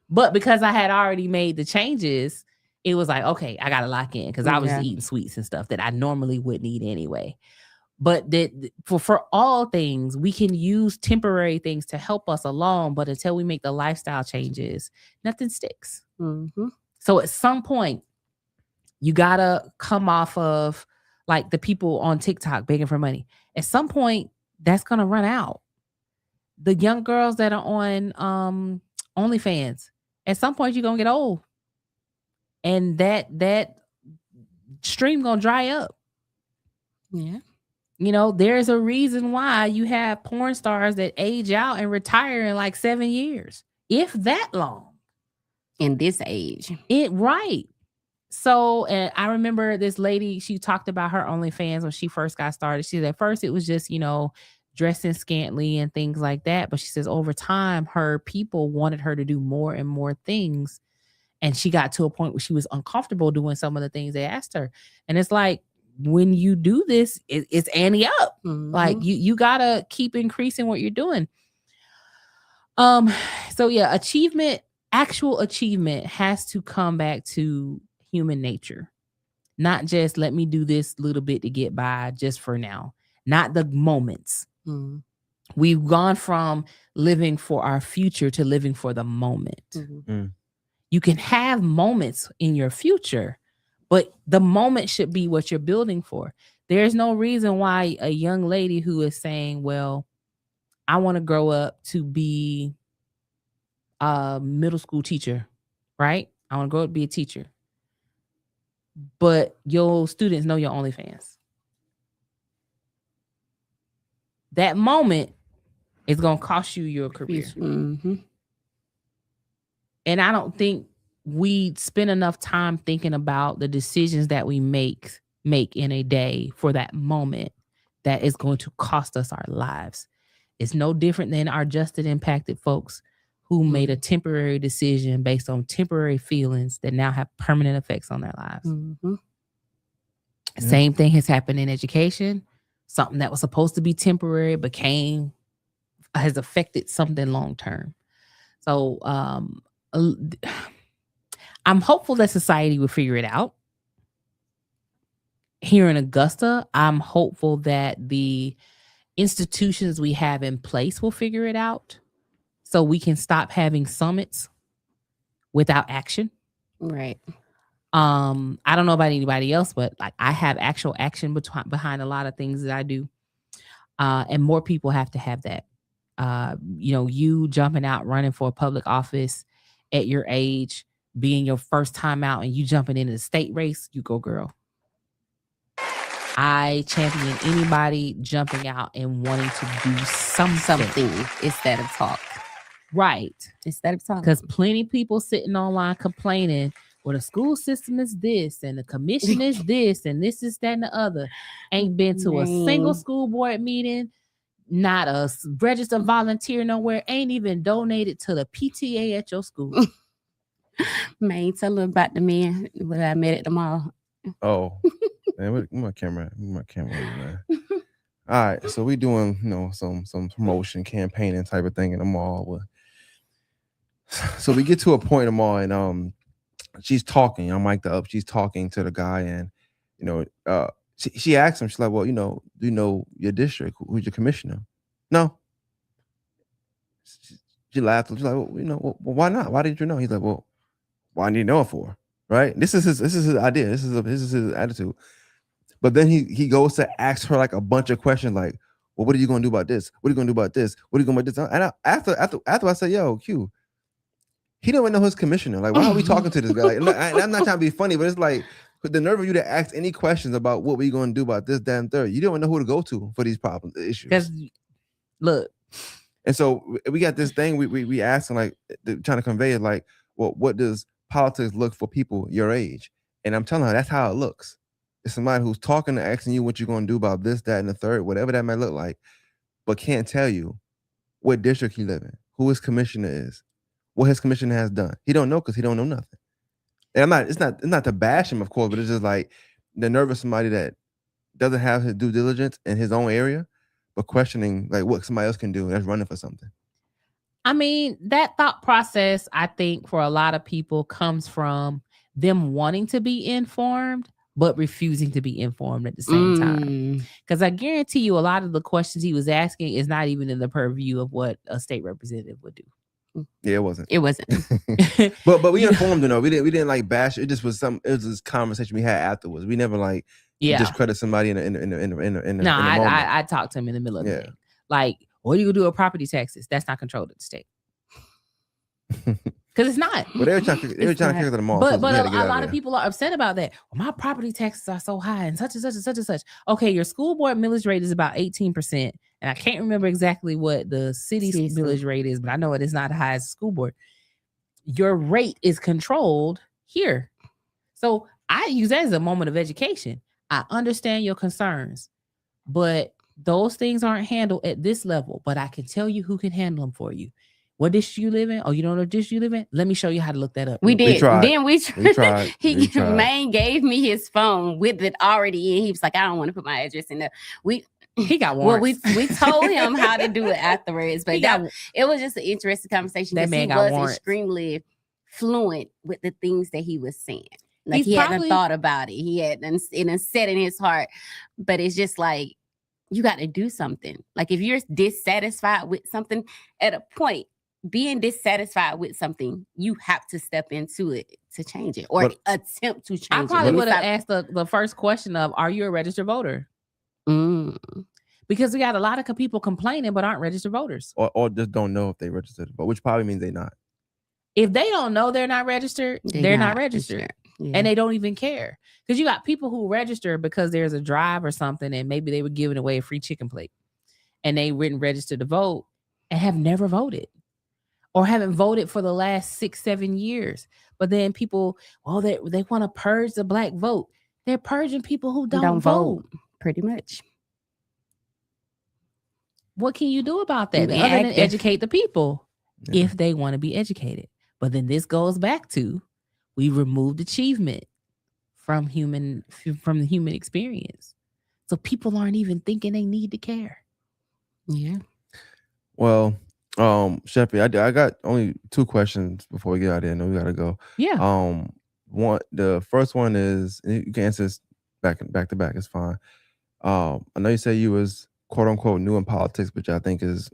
But because I had already made the changes, it was like, okay, I got to lock in because I was eating sweets and stuff that I normally wouldn't eat anyway. But for all things, we can use temporary things to help us along. But until we make the lifestyle changes, nothing sticks. Mm-hmm. So at some point, you gotta come off of like the people on TikTok begging for money. At some point, that's gonna run out. The young girls that are on OnlyFans, at some point you're gonna get old. And that stream gonna dry up. Yeah. There's a reason why you have porn stars that age out and retire in like 7 years, if that long. In this age. Right. So, and I remember this lady, she talked about her OnlyFans when she first got started. She said at first it was just, dressing scantily and things like that. But she says over time, her people wanted her to do more and more things. And she got to a point where she was uncomfortable doing some of the things they asked her. And it's like, when you do this, it's ante up. Mm-hmm. Like you gotta keep increasing what you're doing. So yeah, actual achievement has to come back to human nature. Not just let me do this little bit to get by just for now. Not the moments. Mm-hmm. We've gone from living for our future to living for the moment. Mm-hmm. You can have moments in your future, but the moment should be what you're building for. There's no reason why a young lady who is saying, well, I want to grow up to be a middle school teacher, right? I want to grow up to be a teacher. But your students know your OnlyFans. That moment is going to cost you your career. Mm-hmm. And I don't think we spend enough time thinking about the decisions that we make in a day for that moment that is going to cost us our lives. It's no different than our Justin impacted folks who made a temporary decision based on temporary feelings that now have permanent effects on their lives. Mm-hmm. Same thing has happened in education. Something that was supposed to be temporary has affected something long term. So I'm hopeful that society will figure it out. Here in Augusta, I'm hopeful that the institutions we have in place will figure it out so we can stop having summits without action. Right. I don't know about anybody else, but like I have actual action behind a lot of things that I do. And more people have to have that. You jumping out, running for a public office at your age, being your first time out and you jumping into the state race, you go, girl. I champion anybody jumping out and wanting to do something instead of talk. Right. Instead of talk. Because plenty of people sitting online complaining, well, the school system is this and the commission is this and this is that and the other. Ain't been to a single school board meeting, not a registered volunteer nowhere, ain't even donated to the PTA at your school. Man, tell them about the man that I met at the mall. Oh, man, where my camera, man. All right, so we doing, some promotion, campaigning type of thing in the mall. So we get to a point in the mall, and she's talking. I'm mic'd up. She's talking to the guy, and she asks him. She's like, "Well, do you know your district? Who's your commissioner?" No. She laughed. She's like, "Well, why not? Why didn't you know?" He's like, "Well, why did you know it for?" Right? This is his idea. This is his attitude. But then he goes to ask her like a bunch of questions, like, "Well, what are you going to do about this? What are you going to do about this? What are you going to do about this?" And after I said, "Yo, Q," he don't even know his commissioner. Like, why are we talking to this guy? Like, I'm not trying to be funny, but it's like the nerve of you to ask any questions about what we going to do about this, that, and third. You don't even know who to go to for these problems, issues. Because look, and so we got this thing we asking, like, trying to convey it, like, well, what does politics look for people your age? And I'm telling her that's how it looks. It's somebody who's talking and asking you what you're going to do about this, that, and the third, whatever that might look like, but can't tell you what district he live in, who his commissioner is, what his commissioner has done. He don't know because he don't know nothing. And it's not to bash him, of course, but it's just like the nervous somebody that doesn't have his due diligence in his own area, but questioning like what somebody else can do that's running for something. I mean, that thought process, I think, for a lot of people comes from them wanting to be informed, but refusing to be informed at the same time. Because I guarantee you, a lot of the questions he was asking is not even in the purview of what a state representative would do. Yeah, it wasn't. It wasn't. but we informed him though. We didn't like bash. It just was this conversation we had afterwards. We never like discredit somebody in a No, I talked to him in the middle of the day. Like, what are you gonna do with property taxes? That's not controlled at the state. Because it's not. But they were trying to kick it to the mall. But a lot of people are upset about that. Well, my property taxes are so high and such and such and such and such. Okay, your school board millage rate is about 18%. And I can't remember exactly what the city's millage rate is, but I know it is not as high as the school board. Your rate is controlled here. So I use that as a moment of education. I understand your concerns, but those things aren't handled at this level. But I can tell you who can handle them for you. What district you live in? Oh, you don't know what district you live in? Let me show you how to look that up. We did. Then we tried. Maine gave me his phone with it already in. He was like, I don't want to put my address in there. He got warrants. Well, we told him how to do it afterwards, but it was just an interesting conversation. That man he got was warrants. Extremely fluent with the things that he was saying. Like he hadn't thought about it. He hadn't set in his heart. But it's just like, you got to do something. Like if you're dissatisfied with something at a point, being dissatisfied with something, you have to step into it to change it or attempt to change it. I probably would have asked the first question of, are you a registered voter? Because we got a lot of people complaining but aren't registered voters. Or just don't know if they registered, but which probably means they're not. If they don't know they're not registered, they're not registered. Yeah. And they don't even care. Because you got people who register because there's a drive or something and maybe they were giving away a free chicken plate and they went and registered to vote and have never voted or haven't voted for the last 6-7 years. But then people, they want to purge the black vote. They're purging people who don't vote. Pretty much. What can you do about that? Other than educate the people if they want to be educated. But then this goes back to, we removed achievement from the human experience. So people aren't even thinking they need to care. Yeah. Well, SHEFFIE, I got only 2 questions before we get out of there. I know we gotta go. Yeah. The first one is, you can answer this back to back, it's fine. I know you say you was quote unquote new in politics, which I think is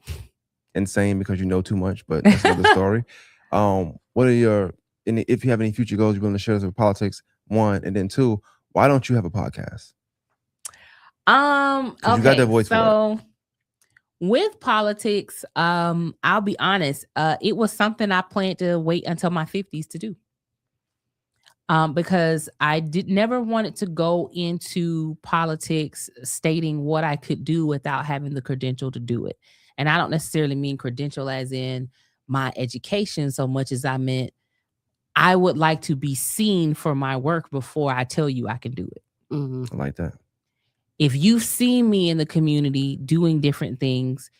insane because you know too much, but that's another story. What are if you have any future goals you're willing to share with politics, 1, and then 2, why don't you have a podcast? Okay, you got that voice for it. With politics, I'll be honest, it was something I planned to wait until my 50s to do. Because I never wanted to go into politics stating what I could do without having the credential to do it. And I don't necessarily mean credential as in my education so much as I meant I would like to be seen for my work before I tell you I can do it. I like that. If you've seen me in the community doing different things,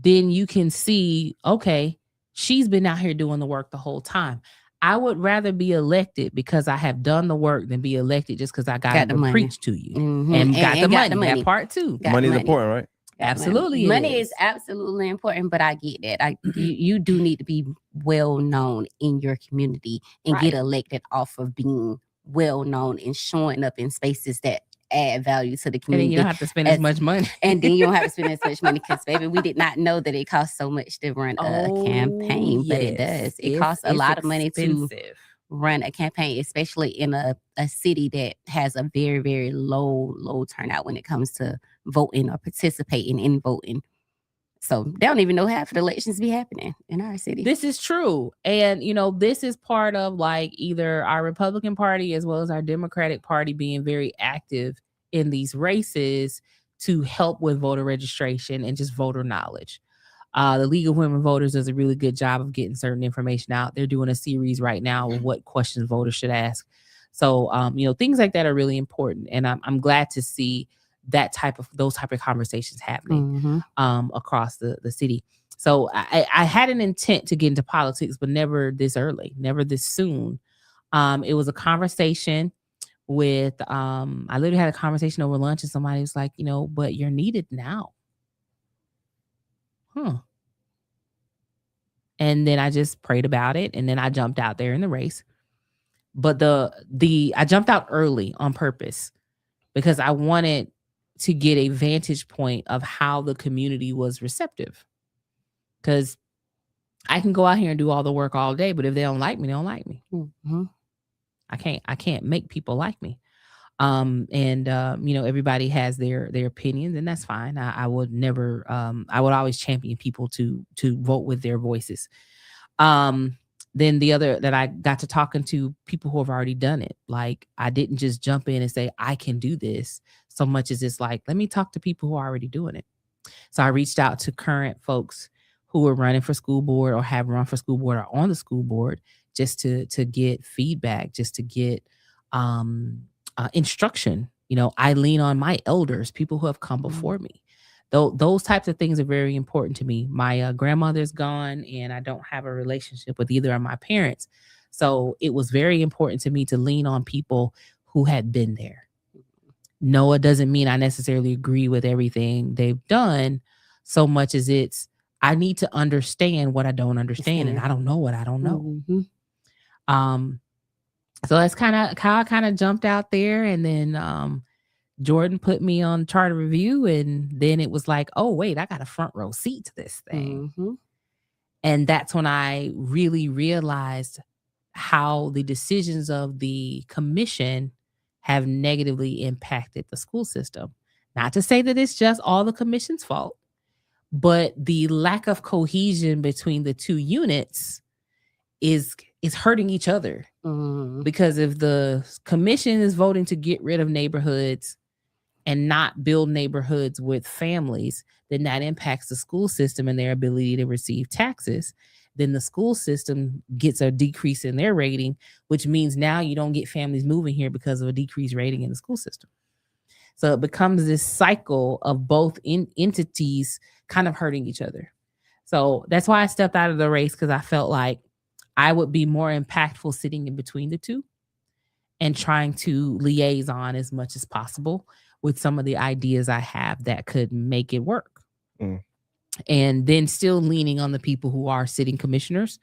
then you can see, okay, she's been out here doing the work the whole time. I would rather be elected because I have done the work than be elected just because I got to preach to you and got the money. That part too. Money is important, right? Absolutely. Money is absolutely important, but I get that. You do need to be well known in your community and get elected off of being well known and showing up in spaces that add value to the community. And then you don't have to spend as much money. And then you don't have to spend as much money because, baby, we did not know that it costs so much to run a campaign, but it does. It costs a lot of money to run a campaign, especially in a city that has a very, very low turnout when it comes to voting or participating in voting. So they don't even know half of the elections be happening in our city. This is true. And, this is part of like either our Republican Party as well as our Democratic Party being very active in these races to help with voter registration and just voter knowledge. The League of Women Voters does a really good job of getting certain information out. They're doing a series right now of what questions voters should ask. So, things like that are really important. And I'm glad to see those type of conversations happening across the city. So I had an intent to get into politics, but never this early, never this soon. It was a conversation with I literally had a conversation over lunch, and somebody was like, but you're needed now. And then I just prayed about it, and then I jumped out there in the race. But I jumped out early on purpose because I wanted to get a vantage point of how the community was receptive. Because I can go out here and do all the work all day, but if they don't like me, they don't like me. Mm-hmm. I can't make people like me. Everybody has their opinions, and that's fine. I would never I would always champion people to vote with their voices. Then the other that I got to talking to people who have already done it. Like, I didn't just jump in and say I can do this, so much as it's like, let me talk to people who are already doing it. So I reached out to current folks who are running for school board or have run for school board or on the school board, just to get feedback, just to get instruction. I lean on my elders, people who have come before me. Those types of things are very important to me. My grandmother's gone, and I don't have a relationship with either of my parents. So it was very important to me to lean on people who had been there. No, it doesn't mean I necessarily agree with everything they've done, so much as I need to understand what I don't understand, and I don't know what I don't know. Mm-hmm. So that's kind of how I kind of jumped out there, and then Jordan put me on Charter Review, and then it was like, oh wait, I got a front row seat to this thing. Mm-hmm. And that's when I really realized how the decisions of the commission have negatively impacted the school system. Not to say that it's just all the commission's fault, but the lack of cohesion between the two units is hurting each other. Mm-hmm. Because if the commission is voting to get rid of neighborhoods and not build neighborhoods with families, then that impacts the school system and their ability to receive taxes. Then the school system gets a decrease in their rating, which means now you don't get families moving here because of a decreased rating in the school system. So it becomes this cycle of both entities kind of hurting each other. So that's why I stepped out of the race, because I felt like I would be more impactful sitting in between the two and trying to liaison as much as possible with some of the ideas I have that could make it work. And then still leaning on the people who are sitting commissioners,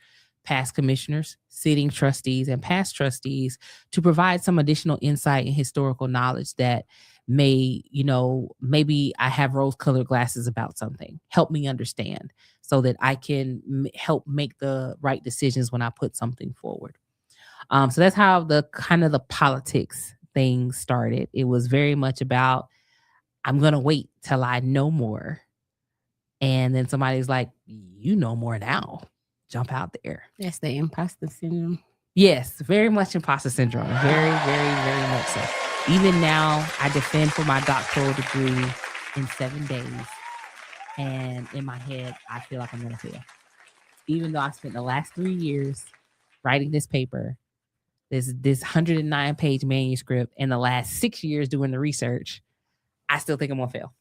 past commissioners, sitting trustees, and past trustees to provide some additional insight and historical knowledge that may, maybe I have rose-colored glasses about something. Help me understand so that I can help make the right decisions when I put something forward. So that's how the politics thing started. It was very much about, I'm going to wait till I know more. And then somebody's like, you know more now. Jump out there. That's the imposter syndrome. Yes, very much imposter syndrome. Very, very, very much so. Even now, I defend for my doctoral degree in 7 days. And in my head, I feel like I'm going to fail. Even though I spent the last 3 years writing this paper, this 109-page manuscript, and the last 6 years doing the research, I still think I'm going to fail.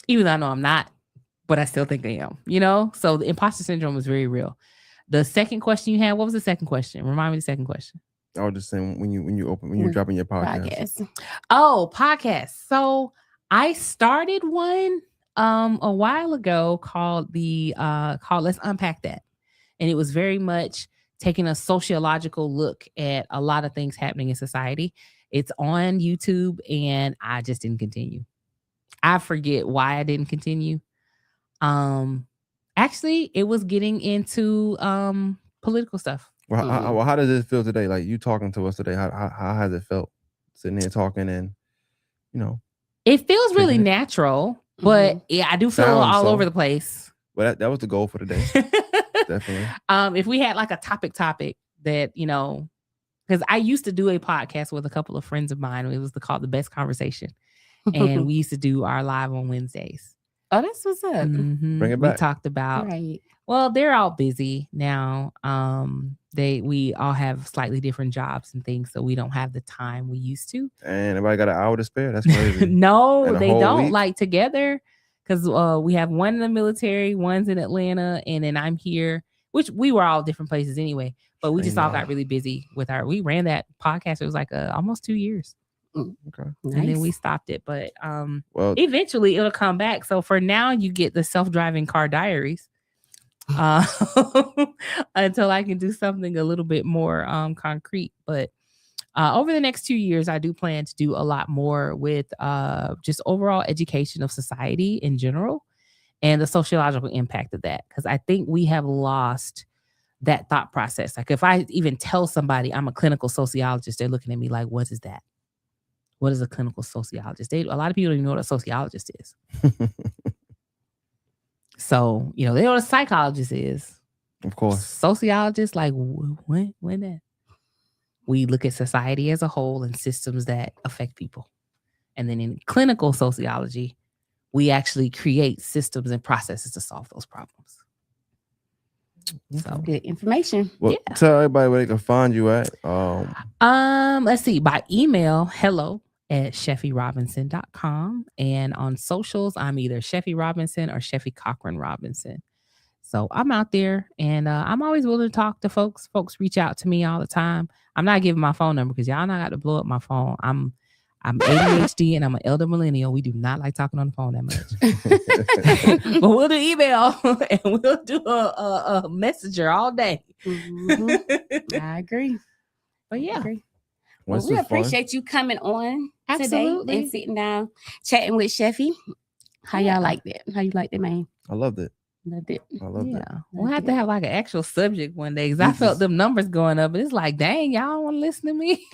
Even though I know I'm not, but I still think I am, So the imposter syndrome is very real. The second question you had, what was the second question? Remind me the second question. I was just saying, when you're dropping your podcast. Oh, podcast. So I started one a while ago called Let's Unpack That. And it was very much taking a sociological look at a lot of things happening in society. It's on YouTube, and I just didn't continue. I forget why I didn't continue. Actually, it was getting into political stuff. Well, how does it feel today? Like, you talking to us today, how has it felt sitting there talking and, It feels really natural, but yeah, I do feel all over the place. But that was the goal for today. Definitely. If we had like a topic that, because I used to do a podcast with a couple of friends of mine. It was called The Best Conversation. And we used to do our live on Wednesdays. Oh, that's what's up. Mm-hmm. Bring it back. We talked about, right. Well, they're all busy now. We all have slightly different jobs and things, so we don't have the time we used to. And everybody got an hour to spare. That's crazy. No, they don't. Week? Like, together, because we have one in the military, one's in Atlanta, and then I'm here, which we were all different places anyway. But we just all got really busy with we ran that podcast. It was like almost 2 years. Okay. Nice. And then we stopped it. But eventually it'll come back. So for now, you get the self-driving car diaries until I can do something a little bit more concrete. But over the next 2 years, I do plan to do a lot more with just overall education of society in general and the sociological impact of that. Because I think we have lost that thought process. Like if I even tell somebody I'm a clinical sociologist, they're looking at me like, what is that? What is a clinical sociologist? A lot of people don't even know what a sociologist is. So, they know what a psychologist is. Of course. Sociologist, like, when that? We look at society as a whole and systems that affect people. And then in clinical sociology, we actually create systems and processes to solve those problems. So good information. Well, tell everybody where they can find you at. Let's see. By email, hello@SHEFFIERobinson.com. And on socials, I'm either Sheffie Robinson or Sheffie Cochran Robinson. So I'm out there and I'm always willing to talk to folks. Folks reach out to me all the time. I'm not giving my phone number because y'all not got to blow up my phone. I'm ADHD and I'm an elder millennial. We do not like talking on the phone that much. But we'll do email and we'll do a messenger all day. Mm-hmm. I agree. But yeah. Well, we appreciate you coming on today and sitting down, chatting with Sheffie. How y'all like that? How you like that, man? I loved it. Loved it. I loved it. We'll have to have like an actual subject one day because I felt them numbers going up. But it's like, dang, y'all don't want to listen to me.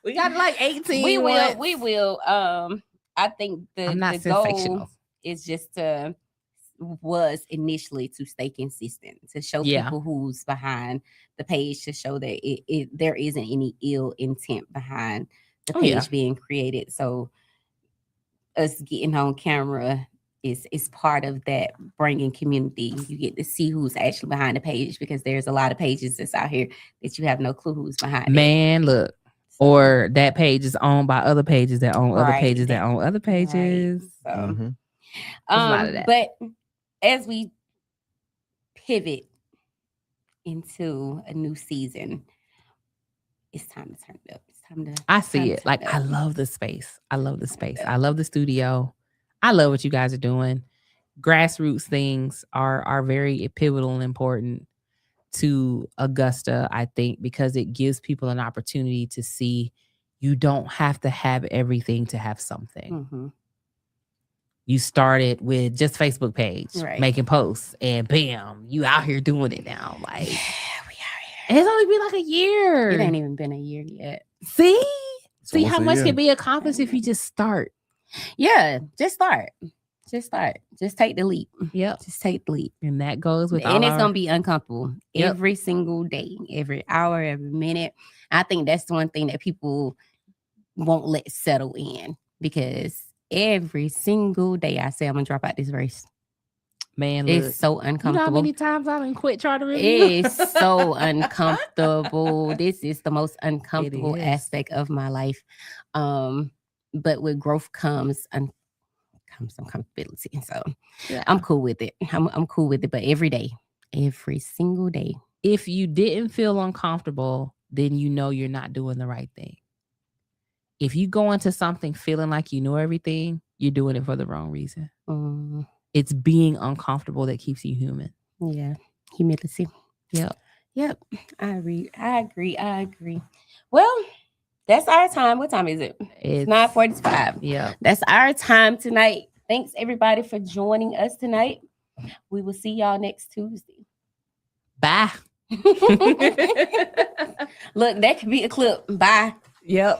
We got like 18. We will. I think the goal is just was initially to stay consistent, to show people who's behind the page, to show that there isn't any ill intent behind the page being created. So us getting on camera is part of that, bringing community. You get to see who's actually behind the page because there's a lot of pages that's out here that you have no clue who's behind. Man, look. Or that page is owned by other pages that own other pages that own other pages. Right. So, a lot of that. But as we pivot into a new season, it's time to turn it up. It's time to. I see it. Like, I love the space. I love the space. I love the studio. I love what you guys are doing. Grassroots things are very pivotal and important to Augusta, I think, because it gives people an opportunity to see you don't have to have everything to have something. Mm-hmm. You started with just Facebook page, making posts, and bam, you out here doing it now. Like, we out here. And it's only been like a year. It ain't even been a year yet. See how much can be accomplished if you just start. Yeah, just start. Just take the leap. Yep. Just take the leap. And that goes with it's gonna be uncomfortable every single day, every hour, every minute. I think that's the one thing that people won't let settle in, because every single day I say I'm gonna drop out this race. Man, it's so uncomfortable. You know how many times I done quit trying to review? It's so uncomfortable. This is the most uncomfortable aspect of my life. But with growth comes some comfortability. So I'm cool with it. I'm cool with it. But every day, every single day. If you didn't feel uncomfortable, then you know you're not doing the right thing. If you go into something feeling like you know everything, you're doing it for the wrong reason. It's being uncomfortable that keeps you human. Yeah. Humility. Yep. I agree. Well, that's our time. What time is it? It's 9:45. Yeah. That's our time tonight. Thanks everybody for joining us tonight. We will see y'all next Tuesday. Bye. Look, that could be a clip. Bye. Yep.